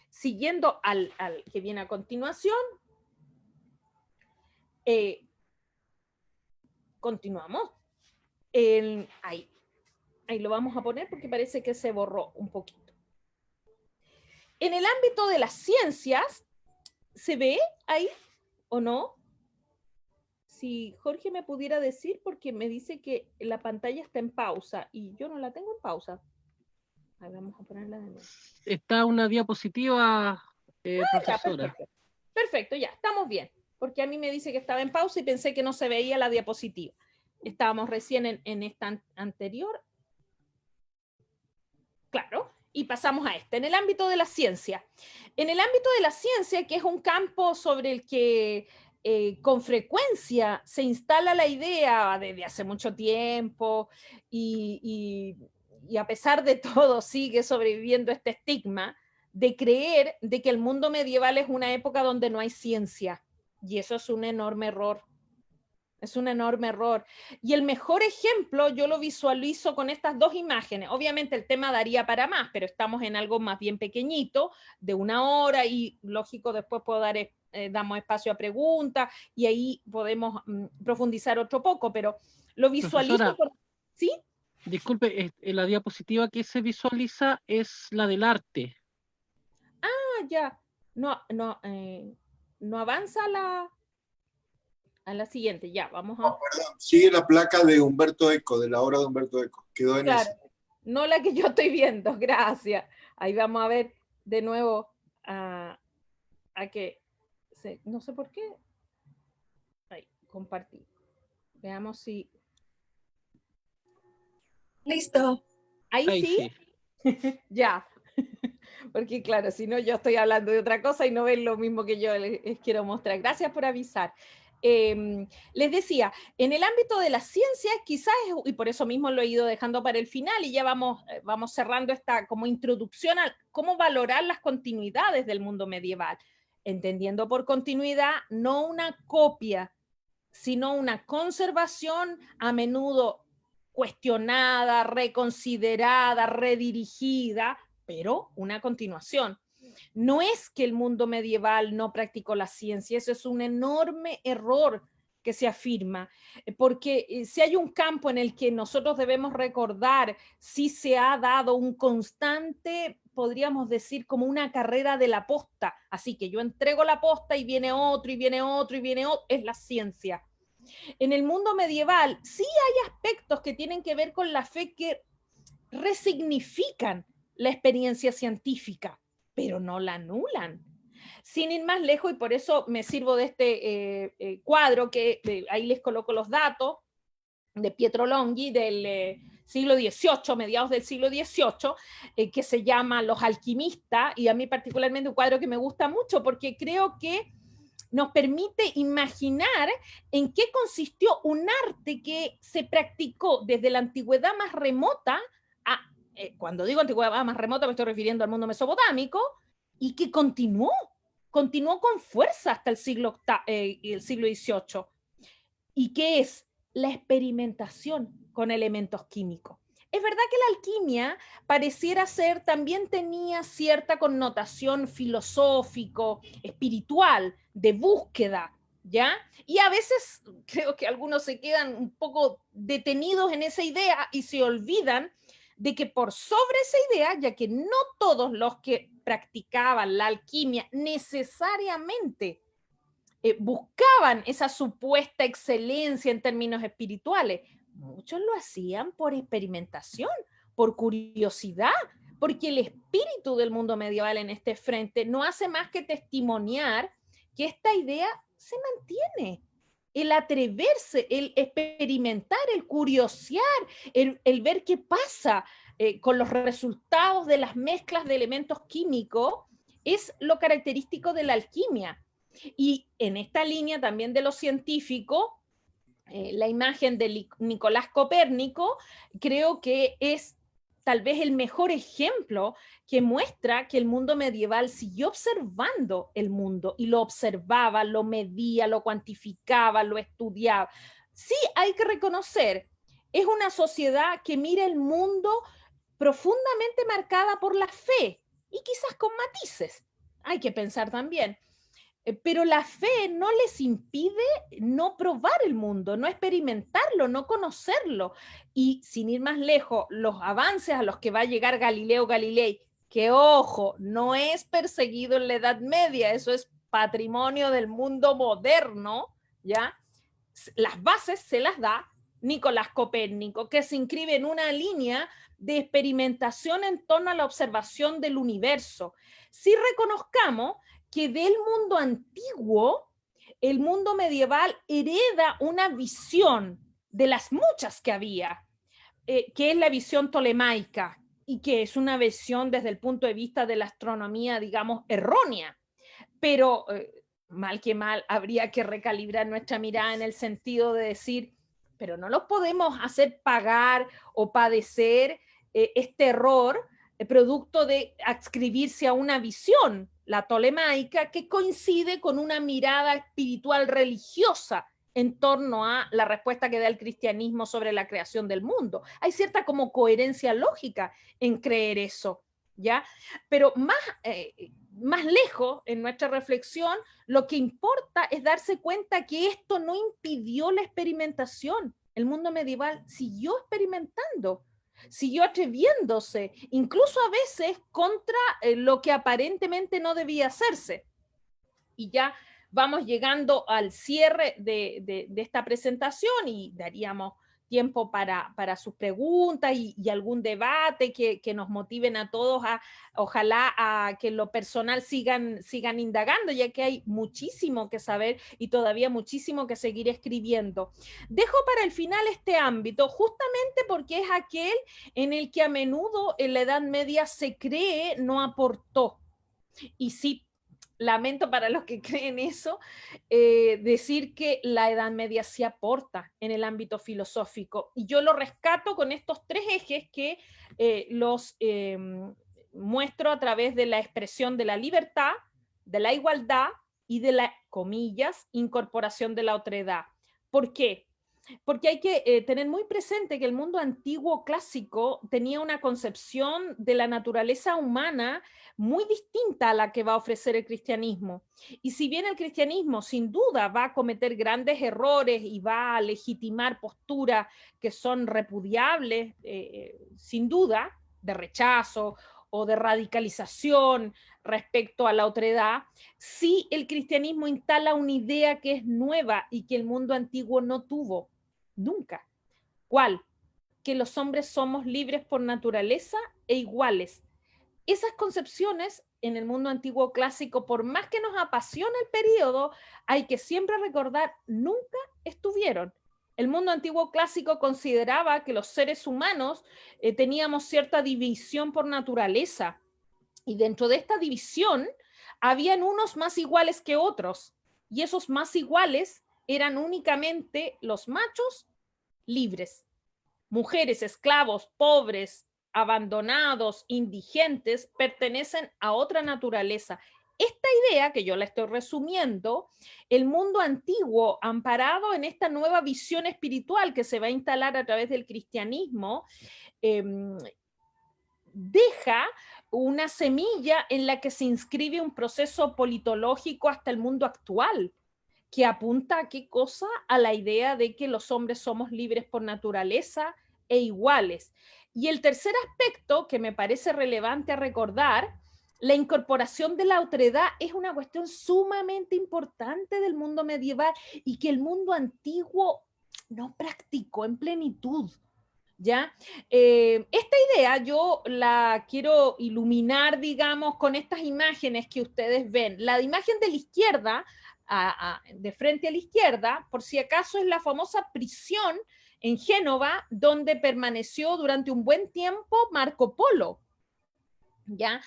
Siguiendo al que viene a continuación, continuamos. Ahí lo vamos a poner porque parece que se borró un poquito. En el ámbito de las ciencias, ¿se ve ahí o no? Si Jorge me pudiera decir, porque me dice que la pantalla está en pausa y yo no la tengo en pausa. Ahí vamos a ponerla de nuevo. Está una diapositiva, profesora. Ya, perfecto. Perfecto, ya, estamos bien. Porque a mí me dice que estaba en pausa y pensé que no se veía la diapositiva. Estábamos recién en esta anterior. Claro, y pasamos a este. En el ámbito de la ciencia. En el ámbito de la ciencia, que es un campo sobre el que con frecuencia se instala la idea desde hace mucho tiempo y a pesar de todo sigue sobreviviendo este estigma de creer de que el mundo medieval es una época donde no hay ciencia. Y eso es un enorme error. Es un enorme error. Y el mejor ejemplo yo lo visualizo con estas dos imágenes. Obviamente el tema daría para más, pero estamos en algo más bien pequeñito, de 1 hora, y lógico, después puedo dar, damos espacio a preguntas y ahí podemos profundizar otro poco, pero lo visualizo. ¿Sí? Disculpe, la diapositiva que se visualiza es la del arte. Ah, ya. No avanza la... A la siguiente, ya, vamos a... Oh, perdón, sigue la placa de Humberto Eco, de la obra de Humberto Eco. Quedó en Claro, ese. no la que yo estoy viendo, gracias. Ahí vamos a ver de nuevo a que... no sé por qué. Ahí, compartí. Veamos si... Listo. Ahí Ahí sí, sí. ya. Porque claro, si no yo estoy hablando de otra cosa y no ven lo mismo que yo les quiero mostrar. Gracias por avisar. Les decía, en el ámbito de las ciencias, quizás, y por eso mismo lo he ido dejando para el final, y ya vamos cerrando esta como introducción a cómo valorar las continuidades del mundo medieval, entendiendo por continuidad no una copia, sino una conservación a menudo cuestionada, reconsiderada, redirigida, pero una continuación. No es que el mundo medieval no practicó la ciencia, eso es un enorme error que se afirma, porque si hay un campo en el que nosotros debemos recordar si se ha dado un constante, podríamos decir, como una carrera de la posta, así que yo entrego la posta y viene otro, y viene otro, y viene otro, es la ciencia. En el mundo medieval sí hay aspectos que tienen que ver con la fe que resignifican la experiencia científica, pero no la anulan. Sin ir más lejos, y por eso me sirvo de este cuadro, que ahí les coloco los datos, de Pietro Longhi, del siglo XVIII, mediados del siglo XVIII, que se llama Los alquimistas, y a mí particularmente un cuadro que me gusta mucho, porque creo que nos permite imaginar en qué consistió un arte que se practicó desde la antigüedad más remota a, cuando digo antigüedad más remota me estoy refiriendo al mundo mesopotámico, y que continuó con fuerza hasta el siglo XVIII. ¿Y qué es? La experimentación con elementos químicos. Es verdad que la alquimia pareciera ser, también tenía cierta connotación filosófico, espiritual, de búsqueda, ¿ya? Y a veces creo que algunos se quedan un poco detenidos en esa idea y se olvidan de que por sobre esa idea, ya que no todos los que practicaban la alquimia necesariamente buscaban esa supuesta excelencia en términos espirituales. Muchos lo hacían por experimentación, por curiosidad, porque el espíritu del mundo medieval en este frente no hace más que testimoniar que esta idea se mantiene. El atreverse, el experimentar, el curiosear, el ver qué pasa con los resultados de las mezclas de elementos químicos es lo característico de la alquimia. Y en esta línea también de lo científico, la imagen de Nicolás Copérnico creo que es tal vez el mejor ejemplo que muestra que el mundo medieval siguió observando el mundo y lo observaba, lo medía, lo cuantificaba, lo estudiaba. Sí hay que reconocer, es una sociedad que mira el mundo profundamente marcada por la fe y quizás con matices. Hay que pensar también. Pero la fe no les impide no probar el mundo, no experimentarlo, no conocerlo. Y sin ir más lejos, los avances a los que va a llegar Galileo Galilei, que ojo, no es perseguido en la Edad Media, eso es patrimonio del mundo moderno, ¿ya? Las bases se las da Nicolás Copérnico, que se inscribe en una línea de experimentación en torno a la observación del universo. Si reconozcamos que del mundo antiguo, el mundo medieval hereda una visión de las muchas que había, que es la visión tolemaica, y que es una visión desde el punto de vista de la astronomía, digamos, errónea. Pero mal que mal, habría que recalibrar nuestra mirada en el sentido de decir, pero no los podemos hacer pagar o padecer este error producto de adscribirse a una visión, la tolemaica, que coincide con una mirada espiritual religiosa en torno a la respuesta que da el cristianismo sobre la creación del mundo. Hay cierta como coherencia lógica en creer eso, ¿ya? Pero más lejos en nuestra reflexión, lo que importa es darse cuenta que esto no impidió la experimentación. El mundo medieval siguió experimentando, siguió atreviéndose, incluso a veces contra lo que aparentemente no debía hacerse. Y ya vamos llegando al cierre de esta presentación y daríamos tiempo para sus preguntas y algún debate que nos motiven a todos ojalá a que en lo personal sigan indagando, ya que hay muchísimo que saber y todavía muchísimo que seguir escribiendo. Dejo para el final este ámbito justamente porque es aquel en el que a menudo en la Edad Media se cree no aportó. Y sí, lamento para los que creen eso, decir que la Edad Media sí aporta en el ámbito filosófico. Y yo lo rescato con estos tres ejes que los muestro a través de la expresión de la libertad, de la igualdad y de la, comillas, incorporación de la otredad. ¿Por qué? Porque hay que tener muy presente que el mundo antiguo clásico tenía una concepción de la naturaleza humana muy distinta a la que va a ofrecer el cristianismo. Y si bien el cristianismo sin duda va a cometer grandes errores y va a legitimar posturas que son repudiables, sin duda, de rechazo o de radicalización respecto a la otredad, sí el cristianismo instala una idea que es nueva y que el mundo antiguo no tuvo nunca. ¿Cuál? Que los hombres somos libres por naturaleza e iguales. Esas concepciones en el mundo antiguo clásico, por más que nos apasione el periodo, hay que siempre recordar, nunca estuvieron. El mundo antiguo clásico consideraba que los seres humanos teníamos cierta división por naturaleza, y dentro de esta división habían unos más iguales que otros, y esos más iguales eran únicamente los machos libres. Mujeres, esclavos, pobres, abandonados, indigentes, pertenecen a otra naturaleza. Esta idea, que yo la estoy resumiendo, el mundo antiguo, amparado en esta nueva visión espiritual que se va a instalar a través del cristianismo, deja una semilla en la que se inscribe un proceso politológico hasta el mundo actual, que apunta a qué cosa, a la idea de que los hombres somos libres por naturaleza e iguales. Y el tercer aspecto que me parece relevante a recordar, la incorporación de la otredad es una cuestión sumamente importante del mundo medieval y que el mundo antiguo no practicó en plenitud. ¿Ya? Esta idea yo la quiero iluminar, digamos, con estas imágenes que ustedes ven. La imagen de la izquierda, de frente a la izquierda, por si acaso es la famosa prisión en Génova, donde permaneció durante un buen tiempo Marco Polo. ¿Ya?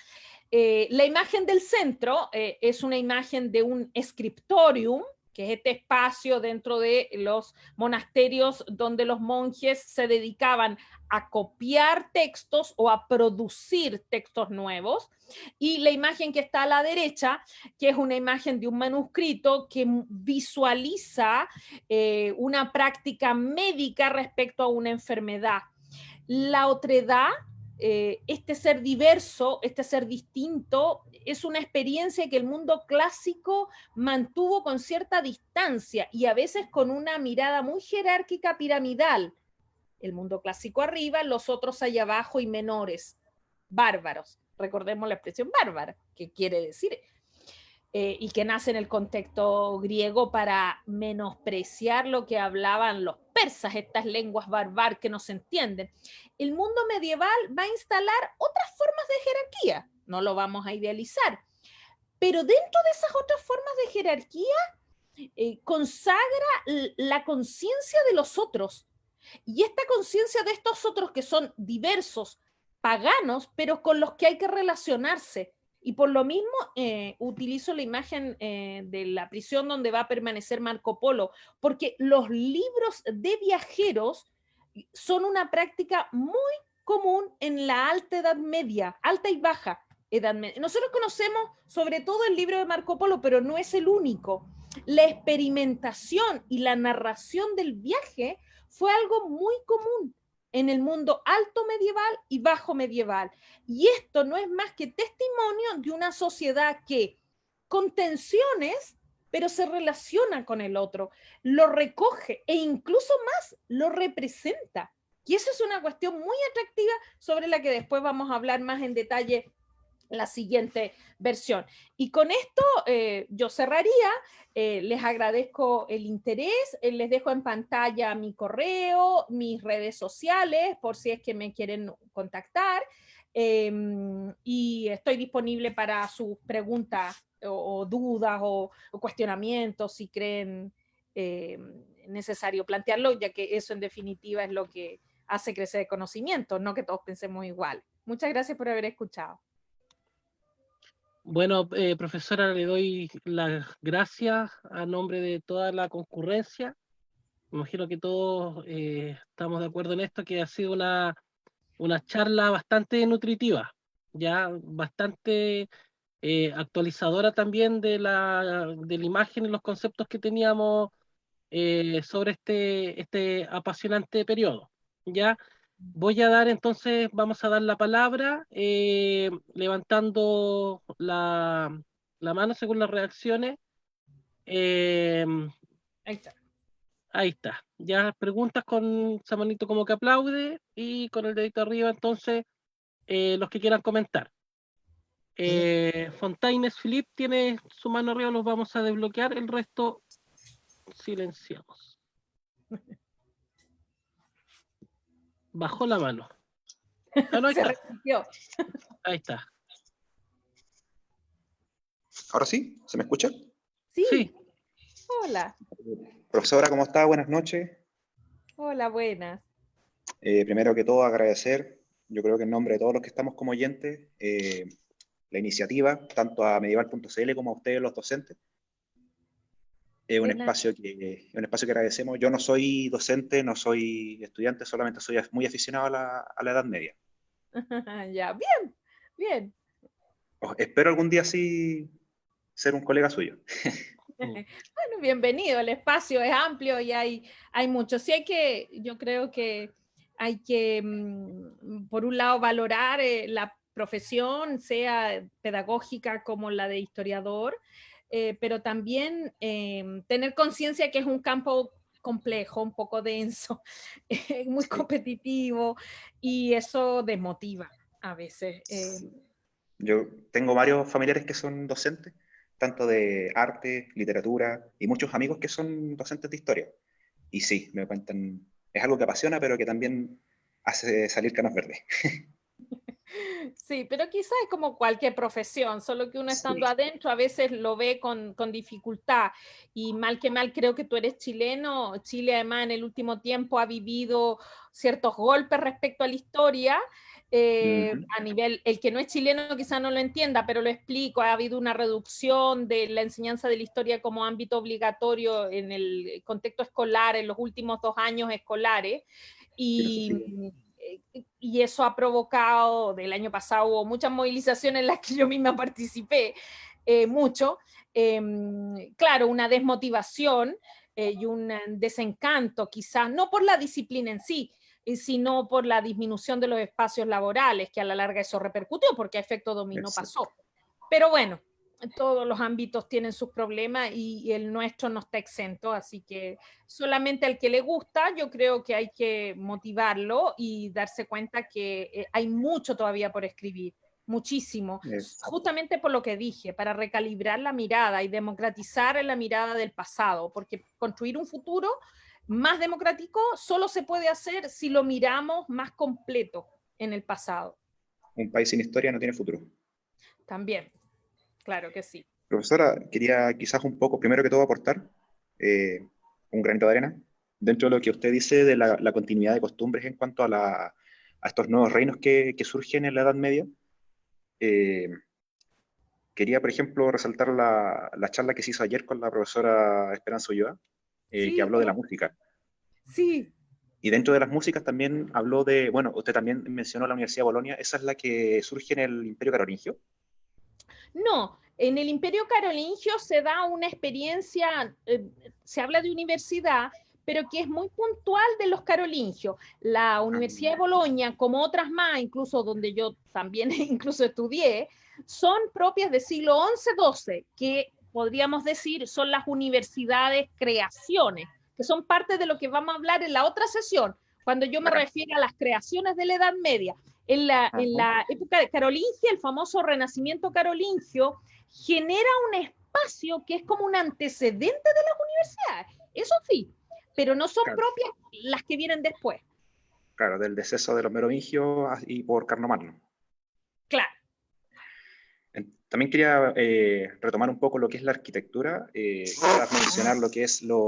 La imagen del centro es una imagen de un scriptorium, que es este espacio dentro de los monasterios donde los monjes se dedicaban a copiar textos o a producir textos nuevos. Y la imagen que está a la derecha, que es una imagen de un manuscrito que visualiza una práctica médica respecto a una enfermedad. La otredad, este ser diverso, este ser distinto, es una experiencia que el mundo clásico mantuvo con cierta distancia y a veces con una mirada muy jerárquica piramidal. El mundo clásico arriba, los otros allá abajo y menores, bárbaros. Recordemos la expresión bárbara, que quiere decir, y que nace en el contexto griego para menospreciar lo que hablaban los persas, estas lenguas bárbaras que no se entienden. El mundo medieval va a instalar otras formas de jerarquía, no lo vamos a idealizar, pero dentro de esas otras formas de jerarquía consagra la conciencia de los otros, y esta conciencia de estos otros que son diversos, paganos, pero con los que hay que relacionarse. Y por lo mismo utilizo la imagen de la prisión donde va a permanecer Marco Polo, porque los libros de viajeros son una práctica muy común en la alta edad media, alta y baja edad media. Nosotros conocemos sobre todo el libro de Marco Polo, pero no es el único. La experimentación y la narración del viaje fue algo muy común en el mundo alto medieval y bajo medieval. Y esto no es más que testimonio de una sociedad que, con tensiones, pero se relaciona con el otro, lo recoge e incluso más lo representa. Y eso es una cuestión muy atractiva sobre la que después vamos a hablar más en detalle la siguiente versión. Y con esto yo cerraría. Les agradezco el interés. Les dejo en pantalla mi correo, mis redes sociales, por si es que me quieren contactar. Y estoy disponible para sus preguntas o dudas o cuestionamientos, si creen necesario plantearlo, ya que eso en definitiva es lo que hace crecer el conocimiento, no que todos pensemos igual. Muchas gracias por haber escuchado. Bueno, profesora, le doy las gracias a nombre de toda la concurrencia. Me imagino que todos estamos de acuerdo en esto, que ha sido una charla bastante nutritiva, ya bastante actualizadora también de la imagen y los conceptos que teníamos sobre este apasionante periodo. Ya voy a dar entonces, vamos a dar la palabra levantando la mano según las reacciones. Ahí está. Ahí está. Ya preguntas con esa manito como que aplaude y con el dedito arriba, entonces, los que quieran comentar. Fontaines Philippe tiene su mano arriba, los vamos a desbloquear, el resto silenciamos. Bajó la mano. Ah, no, ahí Se está. repitió. Ahí está. ¿Ahora sí? ¿Se me escucha? Sí. Sí. Hola. Profesora, ¿cómo está? Buenas noches. Hola, buenas. Primero que todo, agradecer, yo creo que en nombre de todos los que estamos como oyentes, la iniciativa, tanto a medieval.cl como a ustedes, los docentes. Es un espacio que agradecemos. Yo no soy docente, no soy estudiante, solamente soy muy aficionado a la Edad Media. Ya, bien, bien. Espero algún día sí ser un colega suyo. Bueno, bienvenido, el espacio es amplio y hay mucho. Sí yo creo que hay que, por un lado, valorar la profesión, sea pedagógica como la de historiador, pero también tener conciencia que es un campo complejo, un poco denso, muy competitivo, y eso desmotiva a veces. Yo tengo varios familiares que son docentes, tanto de arte, literatura, y muchos amigos que son docentes de historia. Y sí, me cuentan, es algo que apasiona, pero que también hace salir canas verdes. Sí, pero quizás es como cualquier profesión, solo que uno estando Sí. adentro a veces lo ve con dificultad. Y mal que mal, creo que tú eres chileno. Chile además en el último tiempo ha vivido ciertos golpes respecto a la historia. A nivel, el que no es chileno quizás no lo entienda, pero lo explico, ha habido una reducción de la enseñanza de la historia como ámbito obligatorio en el contexto escolar en los últimos 2 años escolares. Y eso ha provocado, del año pasado hubo muchas movilizaciones en las que yo misma participé, mucho, claro, una desmotivación y un desencanto quizás, no por la disciplina en sí, sino por la disminución de los espacios laborales, que a la larga eso repercutió porque a efecto dominó pasó. Pero bueno, todos los ámbitos tienen sus problemas y el nuestro no está exento, así que solamente al que le gusta, yo creo que hay que motivarlo y darse cuenta que hay mucho todavía por escribir, muchísimo, justamente por lo que dije, para recalibrar la mirada y democratizar la mirada del pasado, porque construir un futuro más democrático solo se puede hacer si lo miramos más completo en el pasado. Un país sin historia no tiene futuro. También. Claro que sí. Profesora, quería quizás un poco, primero que todo, aportar un granito de arena dentro de lo que usted dice de la continuidad de costumbres en cuanto a estos nuevos reinos que surgen en la Edad Media. Quería, por ejemplo, resaltar la charla que se hizo ayer con la profesora Esperanza Ulloa, Sí, que habló de la música. Sí. Y dentro de las músicas también habló de, bueno, usted también mencionó la Universidad de Bolonia, ¿esa es la que surge en el Imperio Carolingio? No, en el Imperio Carolingio se da una experiencia, se habla de universidad, pero que es muy puntual de los carolingios. La Universidad de Bolonia, como otras más, incluso donde yo también incluso estudié, son propias del siglo XI-XII, que podríamos decir son las universidades creaciones, que son parte de lo que vamos a hablar en la otra sesión, cuando yo me refiero a las creaciones de la Edad Media. En la época de carolingia, el famoso Renacimiento carolingio, genera un espacio que es como un antecedente de las universidades. Eso sí, pero no son Claro, propias las que vienen después. claro, del deceso de los merovingios y por Carlomagno. Claro. También quería retomar un poco lo que es la arquitectura, quizás mencionar lo que es la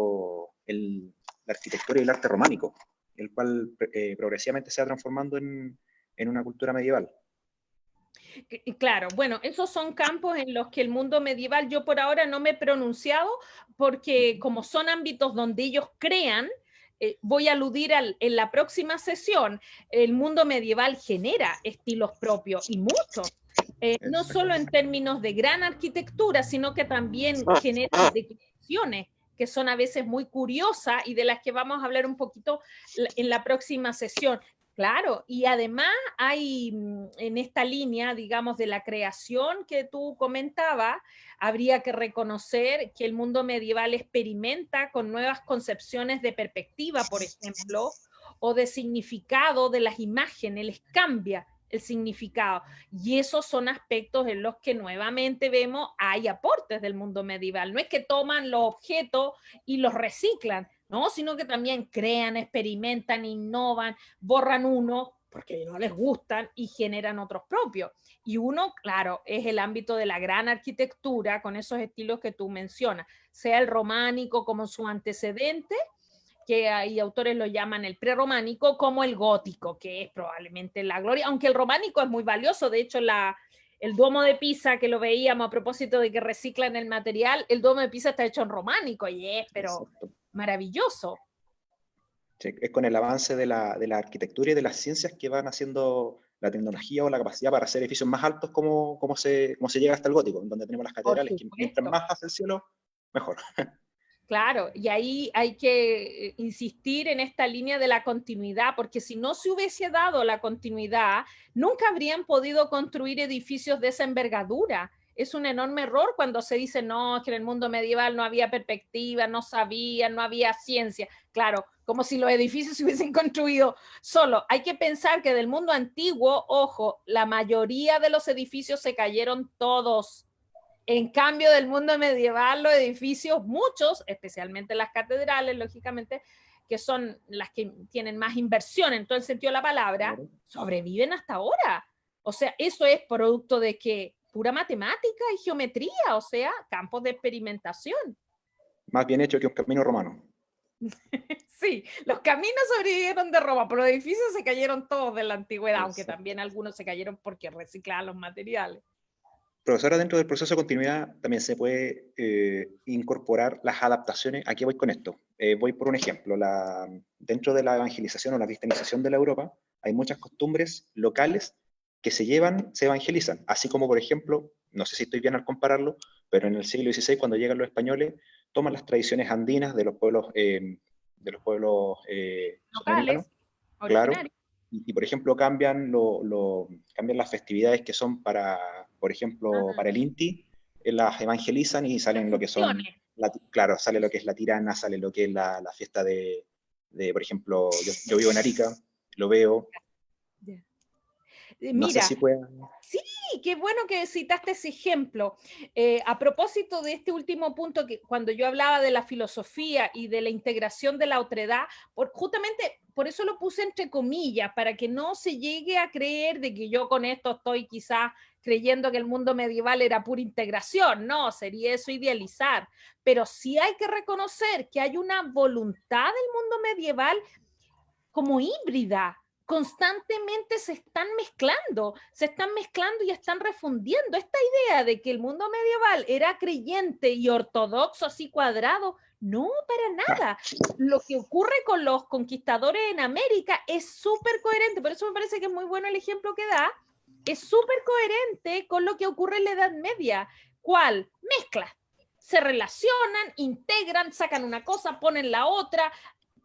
arquitectura y el arte románico, el cual progresivamente se va transformando en una cultura medieval. Claro, bueno, esos son campos en los que el mundo medieval, yo por ahora no me he pronunciado, porque como son ámbitos donde ellos crean, voy a aludir en la próxima sesión, el mundo medieval genera estilos propios y muchos. No solo en términos de gran arquitectura, sino que también genera declinaciones que son a veces muy curiosas y de las que vamos a hablar un poquito en la próxima sesión. Claro, y además hay en esta línea, digamos, de la creación que tú comentabas, habría que reconocer que el mundo medieval experimenta con nuevas concepciones de perspectiva, por ejemplo, o de significado de las imágenes, les cambia el significado. Y esos son aspectos en los que nuevamente vemos hay aportes del mundo medieval. No es que toman los objetos y los reciclan, ¿no? Sino que también crean, experimentan, innovan, borran uno porque no les gustan y generan otros propios. Y uno, claro, es el ámbito de la gran arquitectura con esos estilos que tú mencionas, sea el románico como su antecedente, que hay autores lo llaman el prerrománico, como el gótico, que es probablemente la gloria, aunque el románico es muy valioso. De hecho, el Duomo de Pisa, que lo veíamos a propósito de que reciclan el material, el Duomo de Pisa está hecho en románico y es, pero Exacto. maravilloso. Sí, es con el avance de la arquitectura y de las ciencias que van haciendo la tecnología o la capacidad para hacer edificios más altos como se llega hasta el gótico, donde tenemos las Por catedrales, que mientras supuesto. más hacia el cielo, mejor. Claro, y ahí hay que insistir en esta línea de la continuidad, porque si no se hubiese dado la continuidad, nunca habrían podido construir edificios de esa envergadura. Es un enorme error cuando se dice, no, que en el mundo medieval no había perspectiva, no sabían, no había ciencia. Claro, como si los edificios se hubiesen construido solo. Hay que pensar que del mundo antiguo, ojo, la mayoría de los edificios se cayeron todos. En cambio, del mundo medieval, los edificios, muchos, especialmente las catedrales, lógicamente, que son las que tienen más inversión en todo el sentido de la palabra, sobreviven hasta ahora. O sea, eso es producto de que pura matemática y geometría, o sea, campos de experimentación. Más bien hecho que un camino romano. Sí, los caminos sobrevivieron de Roma, pero los edificios se cayeron todos de la antigüedad, aunque Exacto. también algunos se cayeron porque reciclaban los materiales. Profesora, dentro del proceso de continuidad también se puede incorporar las adaptaciones. ¿A qué voy con esto? Voy por un ejemplo. Dentro de la evangelización o la cristianización de la Europa, hay muchas costumbres locales que se evangelizan. Así como, por ejemplo, no sé si estoy bien al compararlo, pero en el siglo XVI, cuando llegan los españoles, toman las tradiciones andinas de los pueblos Locales, sudamericanos, claro, originarios. y por ejemplo cambian las festividades que son por ejemplo, para el Inti, las evangelizan y salen lo que son, claro, sale lo que es la tirana, sale lo que es la fiesta por ejemplo, yo vivo en Arica, lo veo, no sé Mira, si puede... sí, qué bueno que citaste ese ejemplo. A propósito de este último punto, que cuando yo hablaba de la filosofía y de la integración de la otredad, justamente por eso lo puse entre comillas, para que no se llegue a creer de que yo con esto estoy quizás creyendo que el mundo medieval era pura integración. No, sería eso idealizar. Pero sí hay que reconocer que hay una voluntad del mundo medieval como híbrida. Constantemente se están mezclando y están refundiendo. Esta idea de que el mundo medieval era creyente y ortodoxo, así cuadrado, no, para nada. Lo que ocurre con los conquistadores en América es súper coherente, por eso me parece que es muy bueno el ejemplo que da, es súper coherente con lo que ocurre en la Edad Media. ¿Cuál? Mezcla. Se relacionan, integran, sacan una cosa, ponen la otra,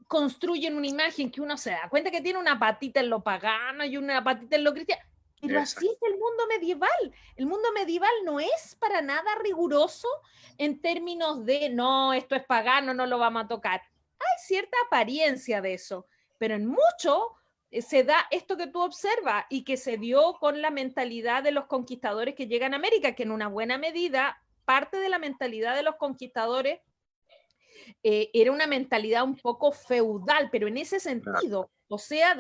construyen una imagen que uno se da cuenta que tiene una patita en lo pagano y una patita en lo cristiano. Pero así es el mundo medieval. El mundo medieval no es para nada riguroso en términos de, no, esto es pagano, no lo vamos a tocar. Hay cierta apariencia de eso, pero en mucho se da esto que tú observas y que se dio con la mentalidad de los conquistadores que llegan a América, que en una buena medida parte de la mentalidad de los conquistadores era una mentalidad un poco feudal, pero en ese sentido, o sea,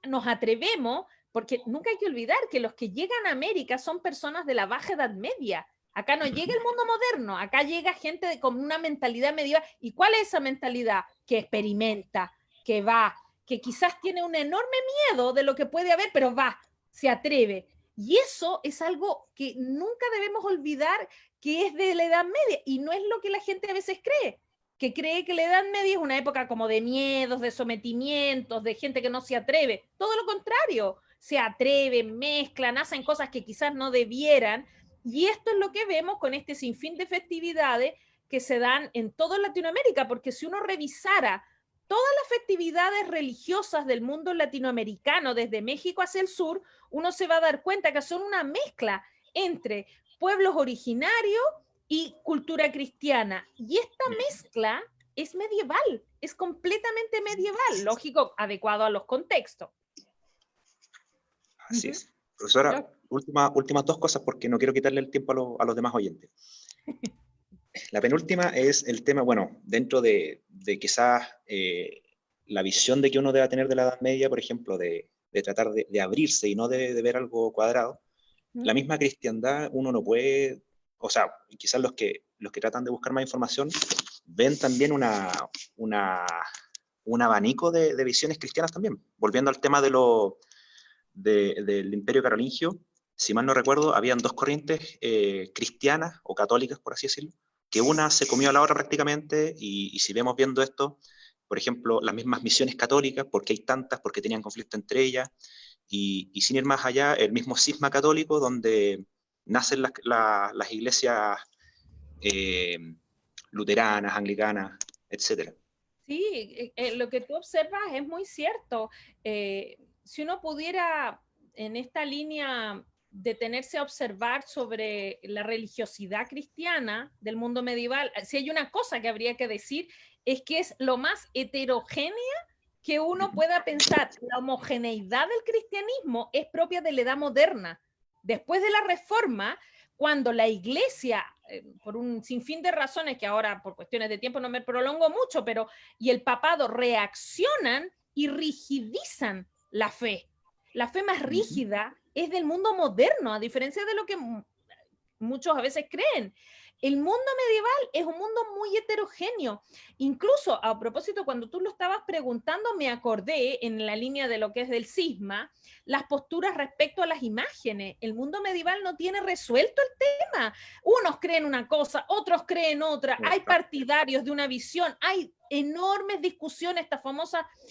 nos atrevemos, porque nunca hay que olvidar que los que llegan a América son personas de la Baja Edad Media. Acá no llega el mundo moderno, acá llega gente con una mentalidad medieval. ¿Y cuál es esa mentalidad? Que experimenta, que va, que quizás tiene un enorme miedo de lo que puede haber, pero va, se atreve. Y eso es algo que nunca debemos olvidar, que es de la Edad Media, y no es lo que la gente a veces cree, que cree que la Edad Media es una época como de miedos, de sometimientos, de gente que no se atreve. Todo lo contrario, se atreven, mezclan, hacen cosas que quizás no debieran, y esto es lo que vemos con este sinfín de festividades que se dan en toda Latinoamérica, porque si uno revisara todas las festividades religiosas del mundo latinoamericano, desde México hacia el sur, uno se va a dar cuenta que son una mezcla entre pueblos originarios y cultura cristiana. Y esta mezcla es medieval, es completamente medieval, lógico, adecuado a los contextos. Así es. Profesora, últimas dos cosas porque no quiero quitarle el tiempo a los demás oyentes. La penúltima es el tema, bueno, dentro de quizás la visión de que uno deba tener de la Edad Media, por ejemplo, de tratar de abrirse y no de ver algo cuadrado. La misma cristiandad, uno no puede, o sea, quizás los que tratan de buscar más información ven también un abanico de visiones cristianas también. Volviendo al tema del Imperio Carolingio, si mal no recuerdo, habían dos corrientes cristianas o católicas, por así decirlo, que una se comió a la otra prácticamente, y si vemos viendo esto, por ejemplo, las mismas misiones católicas, porque hay tantas, porque tenían conflicto entre ellas, y sin ir más allá, el mismo cisma católico, donde nacen las iglesias luteranas, anglicanas, etc. Sí, lo que tú observas es muy cierto. Si uno pudiera en esta línea detenerse a observar sobre la religiosidad cristiana del mundo medieval, si hay una cosa que habría que decir, es que es lo más heterogénea que uno pueda pensar. La homogeneidad del cristianismo es propia de la edad moderna. Después de la Reforma, cuando la Iglesia, por un sinfín de razones que ahora por cuestiones de tiempo no me prolongo mucho, y el papado reaccionan y rigidizan la fe. La fe más rígida es del mundo moderno, a diferencia de lo que muchos a veces creen. El mundo medieval es un mundo muy heterogéneo. Incluso, a propósito, cuando tú lo estabas preguntando, me acordé, en la línea de lo que es del cisma, las posturas respecto a las imágenes. El mundo medieval no tiene resuelto el tema. Unos creen una cosa, otros creen otra. Hay partidarios de una visión, hay enormes discusiones,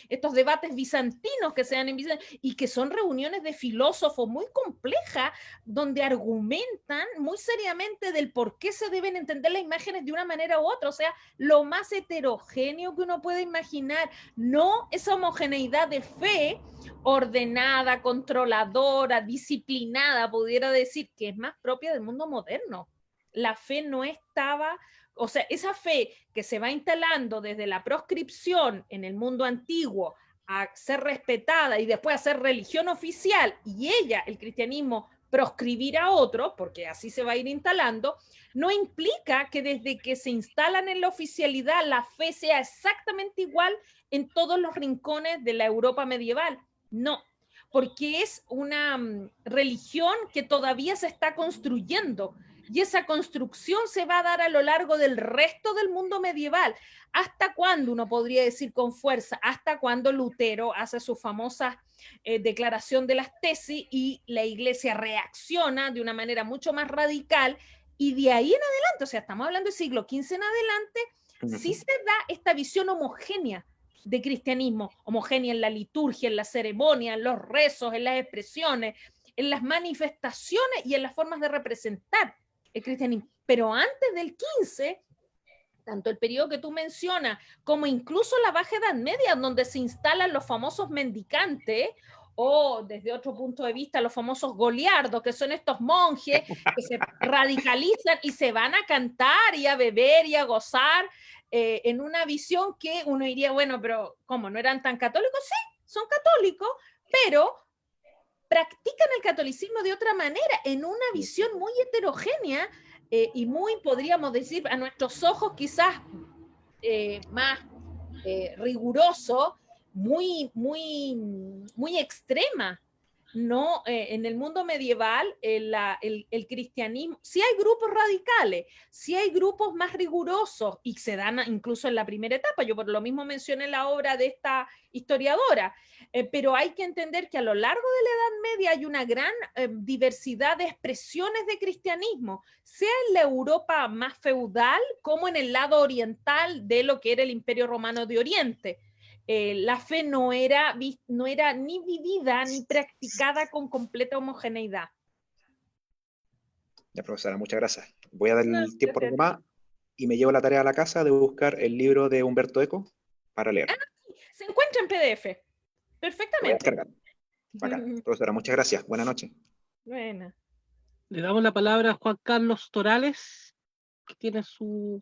estos debates bizantinos que se dan en Bizancio, y que son reuniones de filósofos muy complejas, donde argumentan muy seriamente del por qué se deben entender las imágenes de una manera u otra. O sea, lo más heterogéneo que uno puede imaginar, no esa homogeneidad de fe ordenada, controladora, disciplinada, pudiera decir, que es más propia del mundo moderno. La fe no estaba... O sea, esa fe que se va instalando desde la proscripción en el mundo antiguo a ser respetada y después a ser religión oficial, y ella, el cristianismo, proscribir a otro, porque así se va a ir instalando, no implica que desde que se instalan en la oficialidad la fe sea exactamente igual en todos los rincones de la Europa medieval. No, porque es una religión que todavía se está construyendo. Y esa construcción se va a dar a lo largo del resto del mundo medieval. ¿Hasta cuándo? Uno podría decir con fuerza, hasta cuando Lutero hace su famosa declaración de las tesis y la iglesia reacciona de una manera mucho más radical, y de ahí en adelante, o sea, estamos hablando del siglo XV en adelante, sí se da esta visión homogénea de cristianismo, homogénea en la liturgia, en la ceremonia, en los rezos, en las expresiones, en las manifestaciones y en las formas de representar el cristianismo. Pero antes del 15, tanto el periodo que tú mencionas como incluso la Baja Edad Media, donde se instalan los famosos mendicantes, o desde otro punto de vista los famosos goliardos, que son estos monjes que se radicalizan y se van a cantar y a beber y a gozar en una visión que uno diría, bueno, pero ¿cómo? ¿No eran tan católicos? Sí, son católicos, pero practican el catolicismo de otra manera, en una visión muy heterogénea y muy, podríamos decir, a nuestros ojos quizás más riguroso, muy extrema. No, en el mundo medieval el cristianismo, sí hay grupos radicales, sí hay grupos más rigurosos y se dan incluso en la primera etapa. Yo por lo mismo mencioné la obra de esta historiadora, pero hay que entender que a lo largo de la Edad Media hay una gran diversidad de expresiones de cristianismo, sea en la Europa más feudal como en el lado oriental de lo que era el Imperio Romano de Oriente. La fe no era ni vivida ni practicada con completa homogeneidad. Ya, profesora, muchas gracias. Voy a dar el tiempo a Gracias. los demás y me llevo la tarea a la casa de buscar el libro de Humberto Eco para leer. Se encuentra en PDF. Lo voy a Perfectamente. descargar. Bacán. Profesora, muchas gracias. Buenas noches. Buena. Le damos la palabra a Juan Carlos Torales, que tiene su...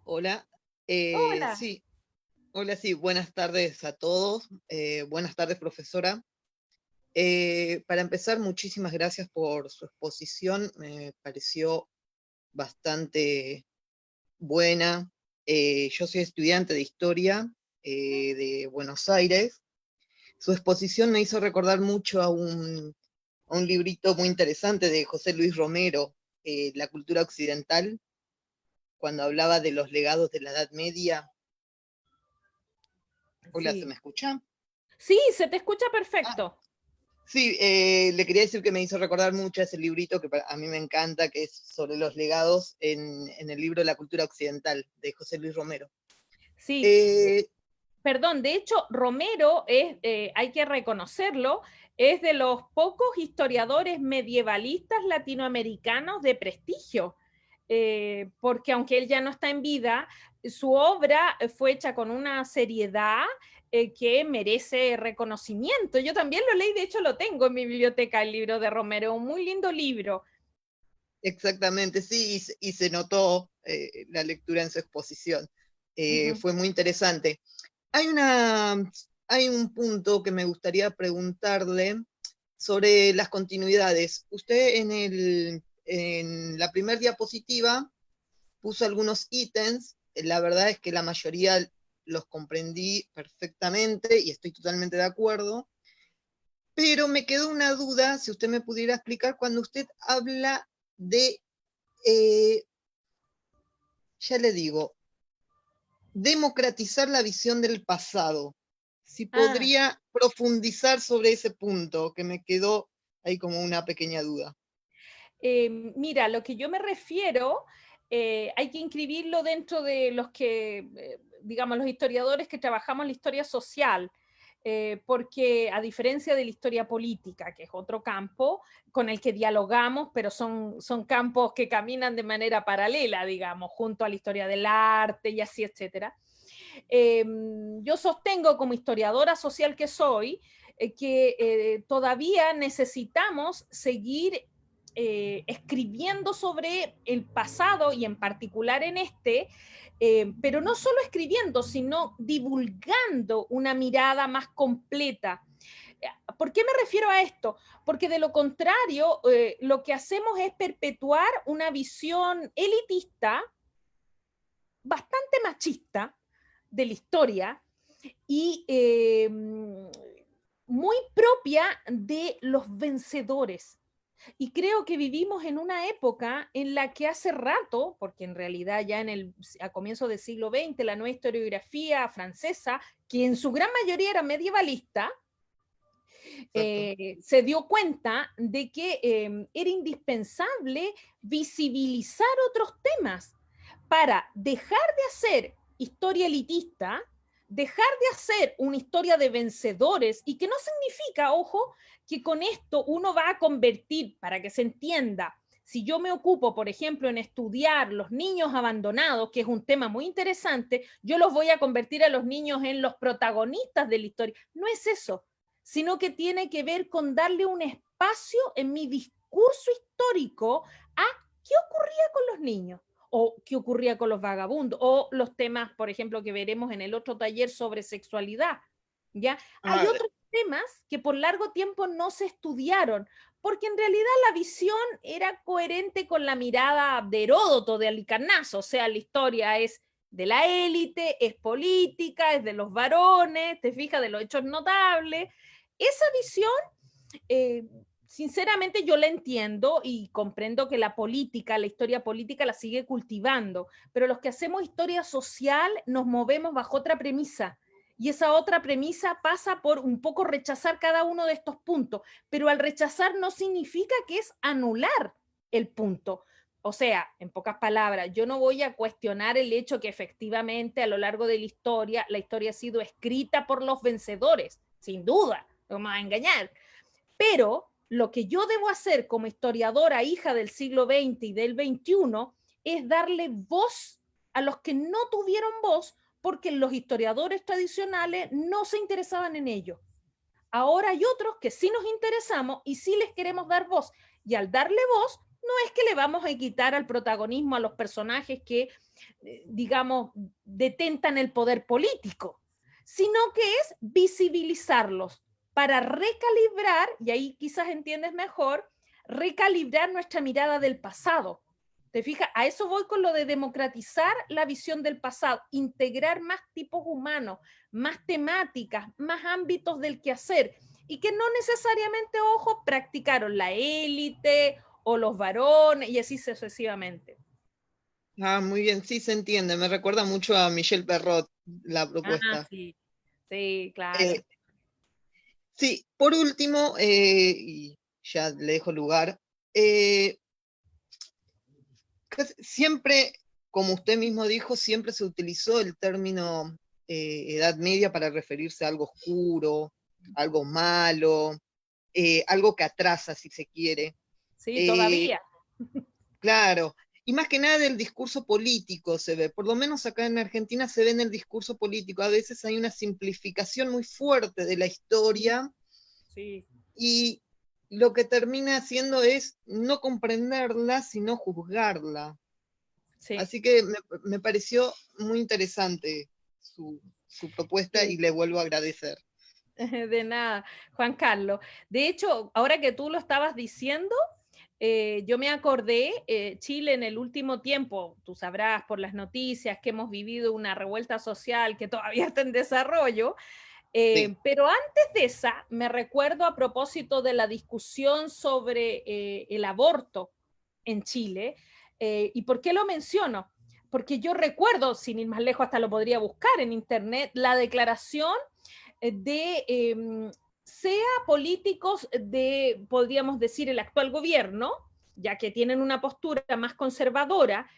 Hola. Hola. Sí. Hola, sí. Buenas tardes a todos. Buenas tardes, profesora. Para empezar, muchísimas gracias por su exposición. Me pareció bastante buena. Yo soy estudiante de historia de Buenos Aires. Su exposición me hizo recordar mucho a un librito muy interesante de José Luis Romero, La cultura occidental, cuando hablaba de los legados de la Edad Media. Hola, Sí. ¿se me escucha? Sí, se te escucha perfecto. Sí, le quería decir que me hizo recordar mucho ese librito que a mí me encanta, que es sobre los legados en el libro La cultura occidental, de José Luis Romero. Sí. Perdón, de hecho, Romero es, hay que reconocerlo, es de los pocos historiadores medievalistas latinoamericanos de prestigio, porque aunque él ya no está en vida, su obra fue hecha con una seriedad que merece reconocimiento. Yo también lo leí, de hecho lo tengo en mi biblioteca, el libro de Romero, un muy lindo libro. Exactamente, sí, y se notó la lectura en su exposición. Fue muy interesante. Hay un punto que me gustaría preguntarle sobre las continuidades. Usted en la primera diapositiva puso algunos ítems. La verdad es que la mayoría los comprendí perfectamente y estoy totalmente de acuerdo. Pero me quedó una duda, si usted me pudiera explicar, cuando usted habla de, ya le digo, democratizar la visión del pasado. Si podría profundizar sobre ese punto, que me quedó ahí como una pequeña duda. Mira, lo que yo me refiero, hay que inscribirlo dentro de los que, digamos, los historiadores que trabajamos en la historia social, porque a diferencia de la historia política, que es otro campo con el que dialogamos, pero son campos que caminan de manera paralela, digamos, junto a la historia del arte y así, etcétera. Yo sostengo como historiadora social que soy, que todavía necesitamos seguir escribiendo sobre el pasado y en particular en pero no solo escribiendo, sino divulgando una mirada más completa. ¿Por qué me refiero a esto? Porque de lo contrario, lo que hacemos es perpetuar una visión elitista, bastante machista, de la historia y muy propia de los vencedores. Y creo que vivimos en una época en la que hace rato, porque en realidad ya a comienzos del siglo XX, la nueva historiografía francesa, que en su gran mayoría era medievalista, se dio cuenta de que era indispensable visibilizar otros temas para dejar de hacer historia elitista, dejar de hacer una historia de vencedores, y que no significa, ojo, que con esto uno va a convertir, para que se entienda, si yo me ocupo, por ejemplo, en estudiar los niños abandonados, que es un tema muy interesante, yo los voy a convertir a los niños en los protagonistas de la historia. No es eso, sino que tiene que ver con darle un espacio en mi discurso histórico a qué ocurría con los niños, o qué ocurría con los vagabundos, o los temas, por ejemplo, que veremos en el otro taller sobre sexualidad. ¿ya? Hay Ah, otros temas que por largo tiempo no se estudiaron, porque en realidad la visión era coherente con la mirada de Heródoto, de Halicarnaso, o sea, la historia es de la élite, es política, es de los varones, te fijas, de los hechos notables. Esa visión, eh, sinceramente yo la entiendo y comprendo que la política, la historia política la sigue cultivando, pero los que hacemos historia social nos movemos bajo otra premisa. Y esa otra premisa pasa por un poco rechazar cada uno de estos puntos, pero al rechazar no significa que es anular el punto. O sea, en pocas palabras, yo no voy a cuestionar el hecho que efectivamente a lo largo de la historia ha sido escrita por los vencedores, sin duda, no vamos a engañar. Pero lo que yo debo hacer como historiadora, hija del siglo XX y del XXI, es darle voz a los que no tuvieron voz porque los historiadores tradicionales no se interesaban en ello. Ahora hay otros que sí nos interesamos y sí les queremos dar voz. Y al darle voz, no es que le vamos a quitar al protagonismo a los personajes que, digamos, detentan el poder político, sino que es visibilizarlos para recalibrar, y ahí quizás entiendes mejor, recalibrar nuestra mirada del pasado. ¿Te fijas? A eso voy con lo de democratizar la visión del pasado, integrar más tipos humanos, más temáticas, más ámbitos del quehacer, y que no necesariamente, ojo, practicaron la élite o los varones, y así sucesivamente. muy bien, sí se entiende. Me recuerda mucho a Michel Perrot, la Ah, propuesta. sí, sí, claro. Eh, sí, por último, y ya le dejo lugar, siempre, como usted mismo dijo, siempre se utilizó el término Edad Media para referirse a algo oscuro, algo malo, algo que atrasa, si se quiere. Sí, todavía. Claro, y más que nada el discurso político se ve, por lo menos acá en Argentina se ve en el discurso político, a veces hay una simplificación muy fuerte de la historia Sí. y lo que termina haciendo es no comprenderla, sino juzgarla. Sí. Así que me pareció muy interesante su propuesta Sí. y le vuelvo a agradecer. De nada, Juan Carlos. De hecho, ahora que tú lo estabas diciendo, yo me acordé, Chile en el último tiempo, tú sabrás por las noticias que hemos vivido una revuelta social que todavía está en desarrollo, Sí. pero antes de esa, me recuerdo a propósito de la discusión sobre el aborto en Chile. ¿Y por qué lo menciono? Porque yo recuerdo, sin ir más lejos, hasta lo podría buscar en internet, la declaración de sea políticos de, podríamos decir, el actual gobierno, ya que tienen una postura más conservadora,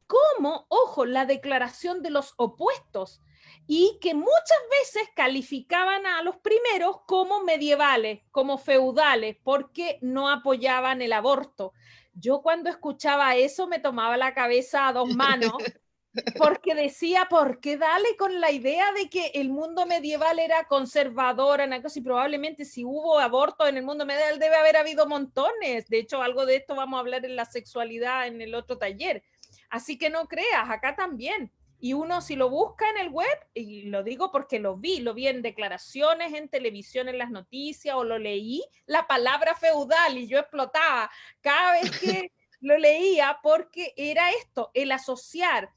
como, ojo, la declaración de los opuestos, y que muchas veces calificaban a los primeros como medievales, como feudales, porque no apoyaban el aborto. Yo cuando escuchaba eso me tomaba la cabeza a dos manos, porque decía, ¿por qué dale con la idea de que el mundo medieval era conservador, y probablemente si hubo aborto en el mundo medieval debe haber habido montones? De hecho, algo de esto vamos a hablar en la sexualidad en el otro taller. Así que no creas, acá también. Y uno si lo busca en el web, y lo digo porque lo vi en declaraciones, en televisión, en las noticias, o lo leí, la palabra feudal, y yo explotaba cada vez que lo leía, porque era esto, el asociar,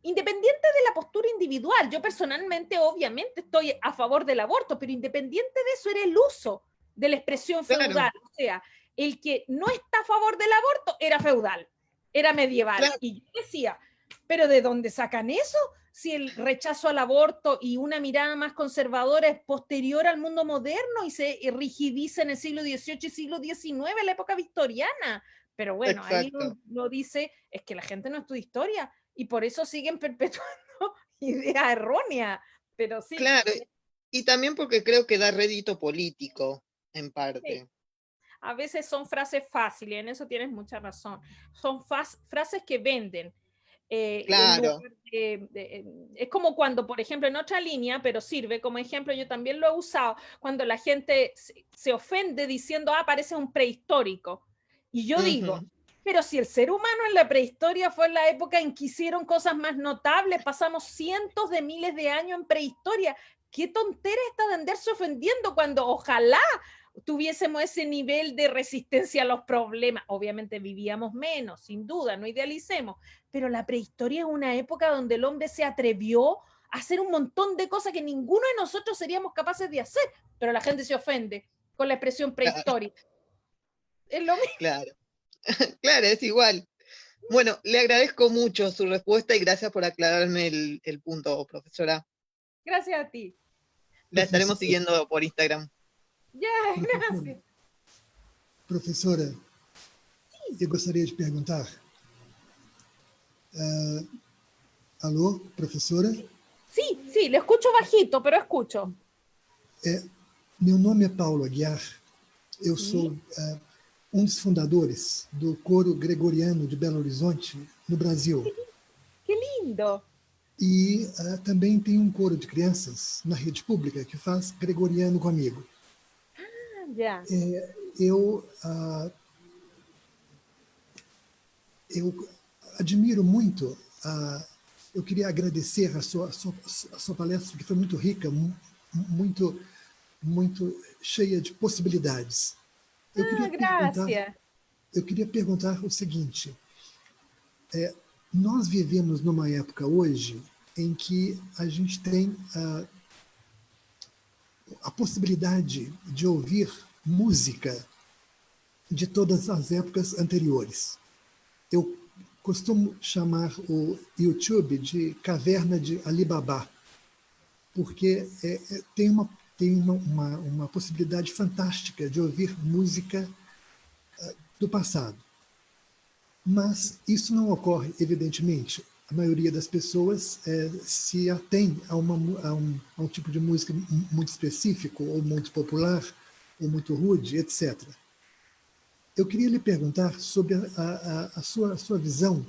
independiente de la postura individual. Yo personalmente, obviamente, estoy a favor del aborto, pero independiente de eso, era el uso de la expresión feudal. Claro. O sea, el que no está a favor del aborto era feudal, era medieval. Claro. Y yo decía, ¿pero de dónde sacan eso? Si el rechazo al aborto y una mirada más conservadora es posterior al mundo moderno y se rigidiza en el siglo XVIII y siglo XIX, en la época victoriana. Pero bueno, ahí lo dice, es que la gente no estudia historia y por eso siguen perpetuando ideas erróneas. Pero sí. Claro, y también porque creo que da rédito político, en parte. Sí. A veces son frases fáciles, en eso tienes mucha razón. Son frases que venden. Claro. Es como cuando, por ejemplo, en otra línea, pero sirve como ejemplo, yo también lo he usado, cuando la gente se ofende diciendo, parece un prehistórico. Y yo digo, pero si el ser humano en la prehistoria fue en la época en que hicieron cosas más notables, pasamos cientos de miles de años en prehistoria, qué tontera esta de andarse ofendiendo cuando ojalá tuviésemos ese nivel de resistencia a los problemas. Obviamente vivíamos menos, sin duda, no idealicemos, pero la prehistoria es una época donde el hombre se atrevió a hacer un montón de cosas que ninguno de nosotros seríamos capaces de hacer, pero la gente se ofende con la expresión prehistórica. Es lo mismo. Claro, claro, es igual. Bueno, le agradezco mucho su respuesta y gracias por aclararme el punto, profesora. Gracias a ti. La estaremos siguiendo por Instagram. Ya, gracias. Professora, eu gostaria de perguntar. Alô, professora? Sí, lo escucho bajito, pero escucho. Meu nome é Paulo Aguiar. Eu sou dos fundadores do Coro Gregoriano de Belo Horizonte, no Brasil. Que lindo. E também tem um coro de crianças na rede pública que faz gregoriano comigo. Ya. Eu admiro muito, eu queria agradecer a sua palestra, que foi muito rica, muito cheia de possibilidades. Eu queria perguntar o seguinte, nós vivemos numa época hoje em que a gente tem a possibilidade de ouvir música de todas as épocas anteriores. Eu costumo chamar o YouTube de caverna de Alibaba, porque tem uma possibilidade fantástica de ouvir música do passado. Mas isso não ocorre, evidentemente. A maioria das pessoas se atém a um tipo de música muito específico, ou muito popular, ou muito rude, etc. Eu queria lhe perguntar sobre a sua visão,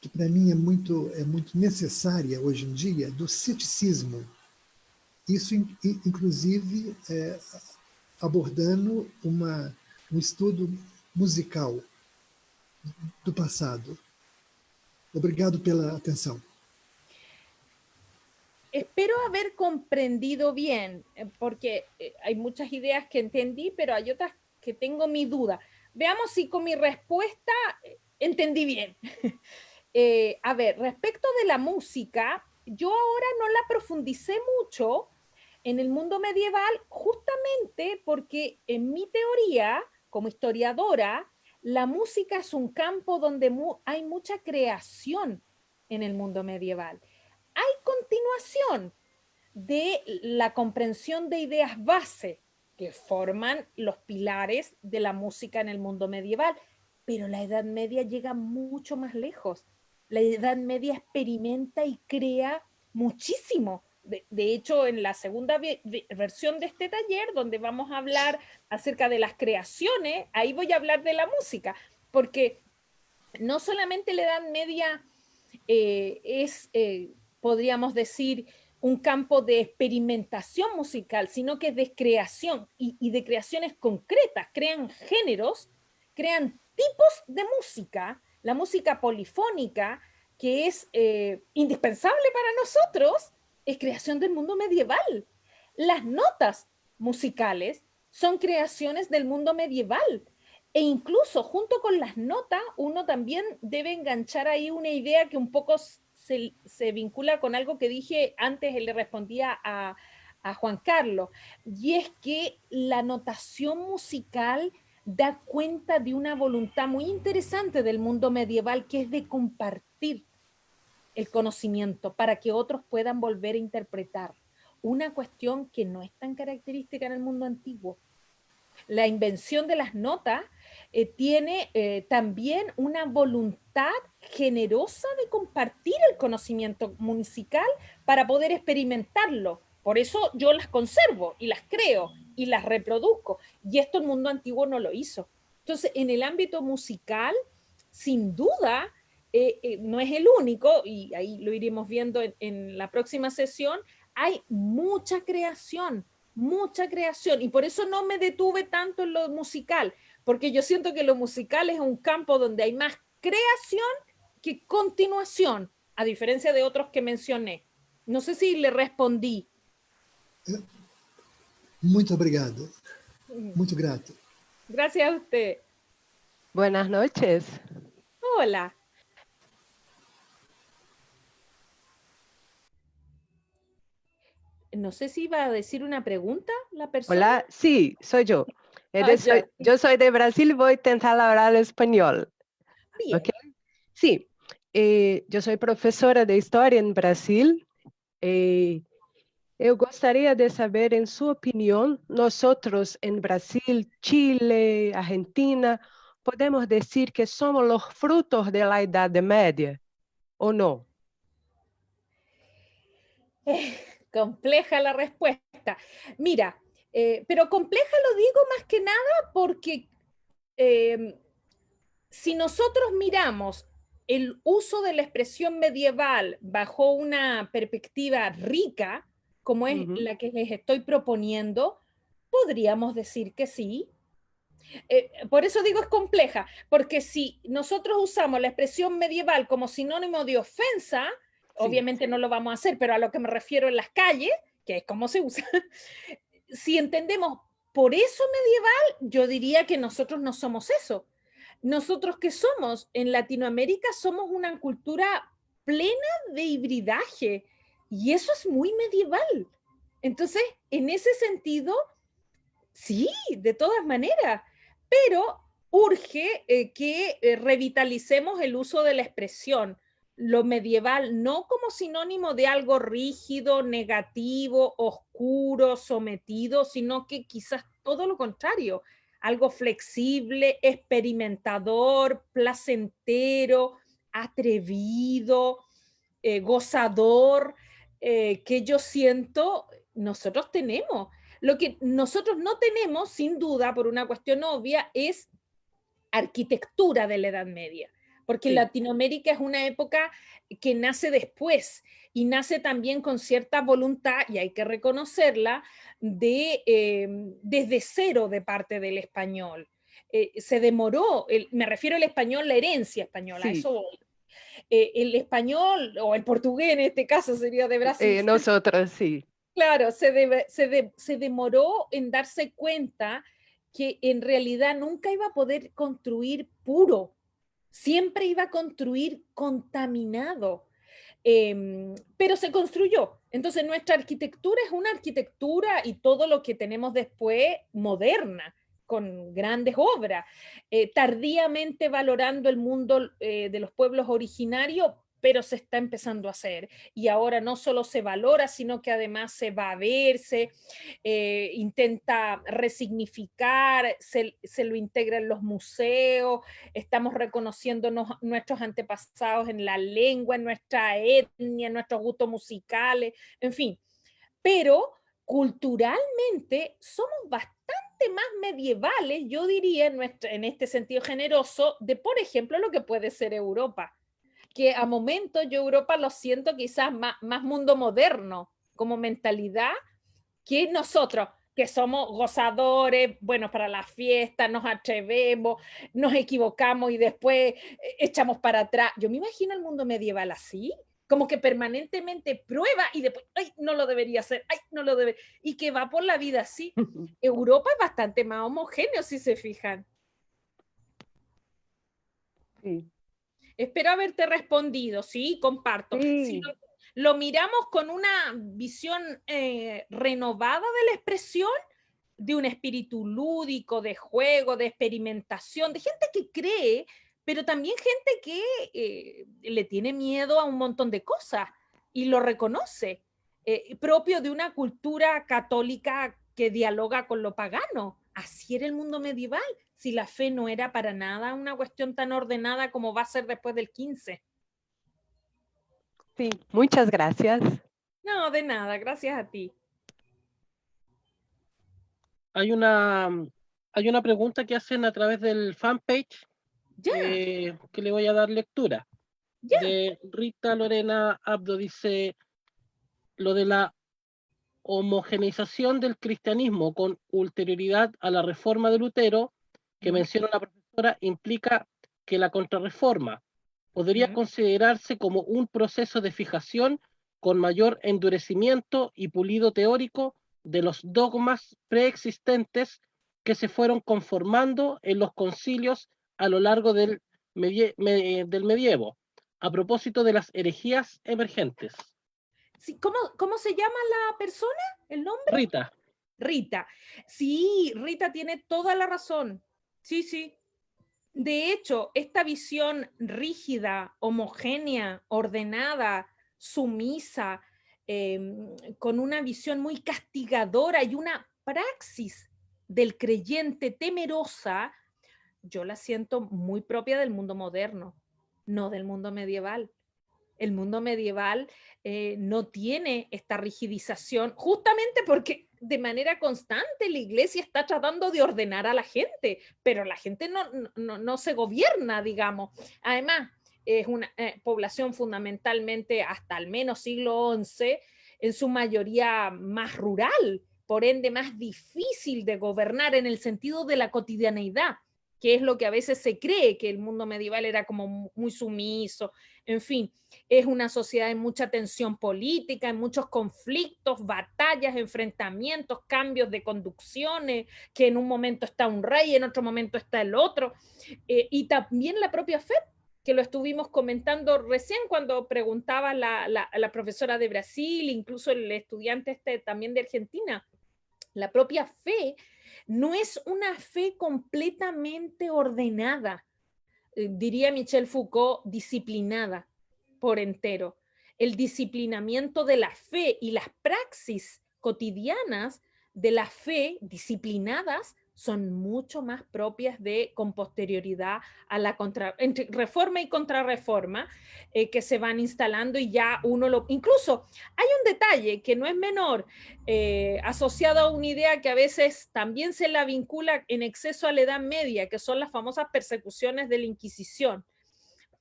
que para mim é muito necessária hoje em dia, do ceticismo. Isso, inclusive, abordando um estudo musical do passado. Obrigado pela atenção. Espero haber comprendido bien, porque hay muchas ideas que entendí, pero hay otras que tengo mi duda. Veamos si con mi respuesta entendí bien. A ver, respecto de la música, yo ahora no la profundicé mucho en el mundo medieval, justamente porque en mi teoría, como historiadora, la música es un campo donde hay mucha creación en el mundo medieval. Hay continuación de la comprensión de ideas base que forman los pilares de la música en el mundo medieval, pero la Edad Media llega mucho más lejos. La Edad Media experimenta y crea muchísimo. De hecho, en la segunda versión de este taller, donde vamos a hablar acerca de las creaciones, ahí voy a hablar de la música, porque no solamente la Edad Media es, podríamos decir, un campo de experimentación musical, sino que es de creación y de creaciones concretas. Crean géneros, crean tipos de música, la música polifónica, que es indispensable para nosotros, es creación del mundo medieval. Las notas musicales son creaciones del mundo medieval. E incluso junto con las notas, uno también debe enganchar ahí una idea que un poco se vincula con algo que dije antes, le respondía a Juan Carlos, y es que la notación musical da cuenta de una voluntad muy interesante del mundo medieval, que es de compartir el conocimiento para que otros puedan volver a interpretar. Una cuestión que no es tan característica en el mundo antiguo. La invención de las notas tiene también una voluntad generosa de compartir el conocimiento musical para poder experimentarlo. Por eso yo las conservo y las creo y las reproduzco. Y esto el mundo antiguo no lo hizo. Entonces, en el ámbito musical, sin duda, no es el único, y ahí lo iremos viendo en la próxima sesión, hay mucha creación, y por eso no me detuve tanto en lo musical, porque yo siento que lo musical es un campo donde hay más creación que continuación, a diferencia de otros que mencioné. No sé si le respondí. Muito obrigado. Muito grato. Gracias a usted. Buenas noches. Hola. No sé si iba a decir una pregunta la persona. Hola, sí, soy yo. Ya. Yo soy de Brasil, voy a intentar hablar español. Bien. ¿Ok? Sí, yo soy profesora de historia en Brasil. Eu gostaria de saber, en su opinión, nosotros en Brasil, Chile, Argentina, ¿podemos decir que somos los frutos de la Edad Media o no? Compleja la respuesta. Mira, pero compleja lo digo más que nada porque si nosotros miramos el uso de la expresión medieval bajo una perspectiva rica, como es la que les estoy proponiendo, podríamos decir que sí. Por eso digo es compleja, porque si nosotros usamos la expresión medieval como sinónimo de ofensa, obviamente no lo vamos a hacer, pero a lo que me refiero en las calles, que es como se usa, si entendemos por eso medieval, yo diría que nosotros no somos eso. Nosotros que somos en Latinoamérica somos una cultura plena de hibridaje y eso es muy medieval. Entonces, en ese sentido, sí, de todas maneras, pero urge que revitalicemos el uso de la expresión, lo medieval, no como sinónimo de algo rígido, negativo, oscuro, sometido, sino que quizás todo lo contrario, algo flexible, experimentador, placentero, atrevido, gozador, que yo siento nosotros tenemos. Lo que nosotros no tenemos, sin duda, por una cuestión obvia, es arquitectura de la Edad Media, porque Latinoamérica es una época que nace después y nace también con cierta voluntad, y hay que reconocerla, desde cero de parte del español. Se demoró, me refiero al español, la herencia española, eso voy. El español, o el portugués en este caso sería de Brasil. Nosotros sí. Claro, se demoró en darse cuenta que en realidad nunca iba a poder construir puro, siempre iba a construir contaminado, pero se construyó. Entonces nuestra arquitectura es una arquitectura y todo lo que tenemos después moderna, con grandes obras, tardíamente valorando el mundo de los pueblos originarios, pero se está empezando a hacer. Y ahora no solo se valora, sino que además se va a ver, se intenta resignificar, se lo integra en los museos, estamos reconociendo nuestros antepasados en la lengua, en nuestra etnia, en nuestros gustos musicales, en fin. Pero culturalmente somos bastante más medievales, yo diría, en este sentido generoso, de, por ejemplo, lo que puede ser Europa, que a momentos yo Europa lo siento quizás más mundo moderno como mentalidad que nosotros, que somos gozadores, bueno, para la fiesta, nos atrevemos, nos equivocamos y después echamos para atrás. Yo me imagino el mundo medieval así, como que permanentemente prueba y después, ay, no lo debería hacer, ay, no lo debe, y que va por la vida así. Europa es bastante más homogéneo, si se fijan. Sí. Espero haberte respondido, sí, comparto. Sí. Si lo miramos con una visión renovada de la expresión, de un espíritu lúdico, de juego, de experimentación, de gente que cree, pero también gente que le tiene miedo a un montón de cosas y lo reconoce, propio de una cultura católica que dialoga con lo pagano. Así era el mundo medieval, si la fe no era para nada una cuestión tan ordenada como va a ser después del 15. Sí, muchas gracias. No, de nada, gracias a ti. Hay una pregunta que hacen a través del fanpage que le voy a dar lectura. De Rita Lorena Abdo, dice: lo de la homogeneización del cristianismo con ulterioridad a la reforma de Lutero, que menciona la profesora, implica que la contrarreforma podría considerarse como un proceso de fijación con mayor endurecimiento y pulido teórico de los dogmas preexistentes que se fueron conformando en los concilios a lo largo del medievo, a propósito de las herejías emergentes. Sí, ¿cómo se llama la persona? ¿El nombre? Rita. Rita. Sí, Rita tiene toda la razón. Sí, sí. De hecho, esta visión rígida, homogénea, ordenada, sumisa, con una visión muy castigadora y una praxis del creyente temerosa, yo la siento muy propia del mundo moderno, no del mundo medieval. El mundo medieval no tiene esta rigidización, justamente porque de manera constante la iglesia está tratando de ordenar a la gente, pero la gente no se gobierna, digamos. Además, es una población fundamentalmente hasta al menos siglo XI, en su mayoría más rural, por ende más difícil de gobernar en el sentido de la cotidianeidad, que es lo que a veces se cree, que el mundo medieval era como muy sumiso, en fin, es una sociedad en mucha tensión política, en muchos conflictos, batallas, enfrentamientos, cambios de conducciones, que en un momento está un rey, en otro momento está el otro, y también la propia fe, que lo estuvimos comentando recién cuando preguntaba la profesora de Brasil, incluso el estudiante también de Argentina. La propia fe no es una fe completamente ordenada, diría Michel Foucault, disciplinada por entero. El disciplinamiento de la fe y las praxis cotidianas de la fe disciplinadas son mucho más propias con posterioridad a la entre reforma y contrarreforma que se van instalando y ya uno lo... Incluso hay un detalle que no es menor, asociado a una idea que a veces también se la vincula en exceso a la Edad Media, que son las famosas persecuciones de la Inquisición.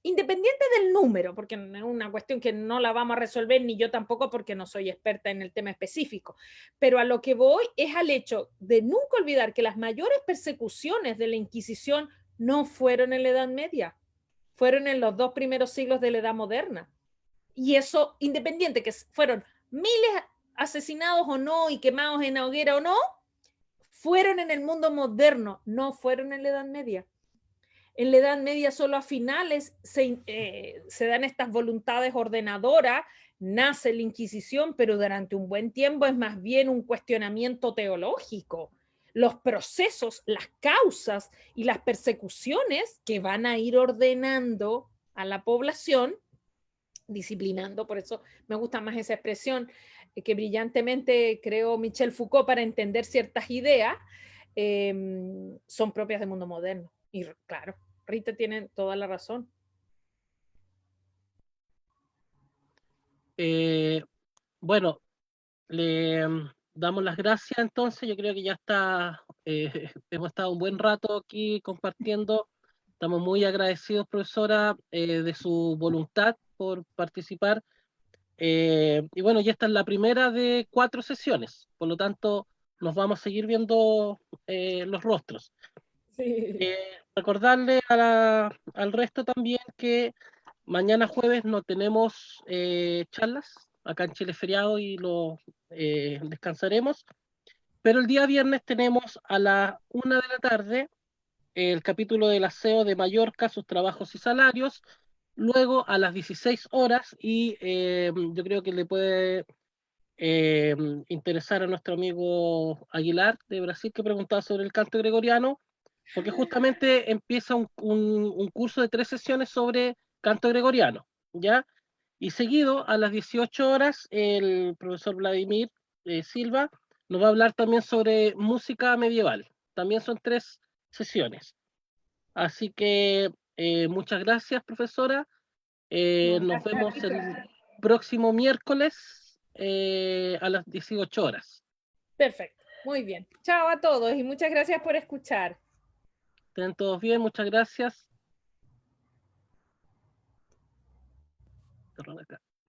Independiente del número, porque es una cuestión que no la vamos a resolver, ni yo tampoco, porque no soy experta en el tema específico, pero a lo que voy es al hecho de nunca olvidar que las mayores persecuciones de la Inquisición no fueron en la Edad Media, fueron en los 2 primeros siglos de la Edad Moderna. Y eso, independiente que fueron miles asesinados o no y quemados en la hoguera o no, fueron en el mundo moderno, no fueron en la Edad Media. En la Edad Media solo a finales se dan estas voluntades ordenadoras, nace la Inquisición, pero durante un buen tiempo es más bien un cuestionamiento teológico. Los procesos, las causas y las persecuciones que van a ir ordenando a la población, disciplinando, por eso me gusta más esa expresión que brillantemente creó Michel Foucault para entender ciertas ideas, son propias del mundo moderno. Y claro, Rita tiene toda la razón. Bueno, le damos las gracias entonces. Yo creo que ya está, hemos estado un buen rato aquí compartiendo. Estamos muy agradecidos, profesora, de su voluntad por participar. Y bueno, ya esta es la primera de 4 sesiones, por lo tanto nos vamos a seguir viendo los rostros. Sí. Recordarle al resto también que mañana jueves no tenemos charlas, acá en Chile es feriado y lo descansaremos, pero el día viernes tenemos a la 1 de la tarde el capítulo del aseo de Mallorca, sus trabajos y salarios, luego a las 16 horas, y yo creo que le puede interesar a nuestro amigo Aguilar de Brasil, que preguntaba sobre el canto gregoriano, porque justamente empieza un curso de 3 sesiones sobre canto gregoriano, ¿ya? Y seguido, a las 18 horas, el profesor Vladimir Silva nos va a hablar también sobre música medieval. También son 3 sesiones. Así que muchas gracias, profesora. Nos vemos el próximo miércoles a las 18 horas. Perfecto, muy bien. Chao a todos y muchas gracias por escuchar. Estén todos bien, muchas gracias. Cerrar acá.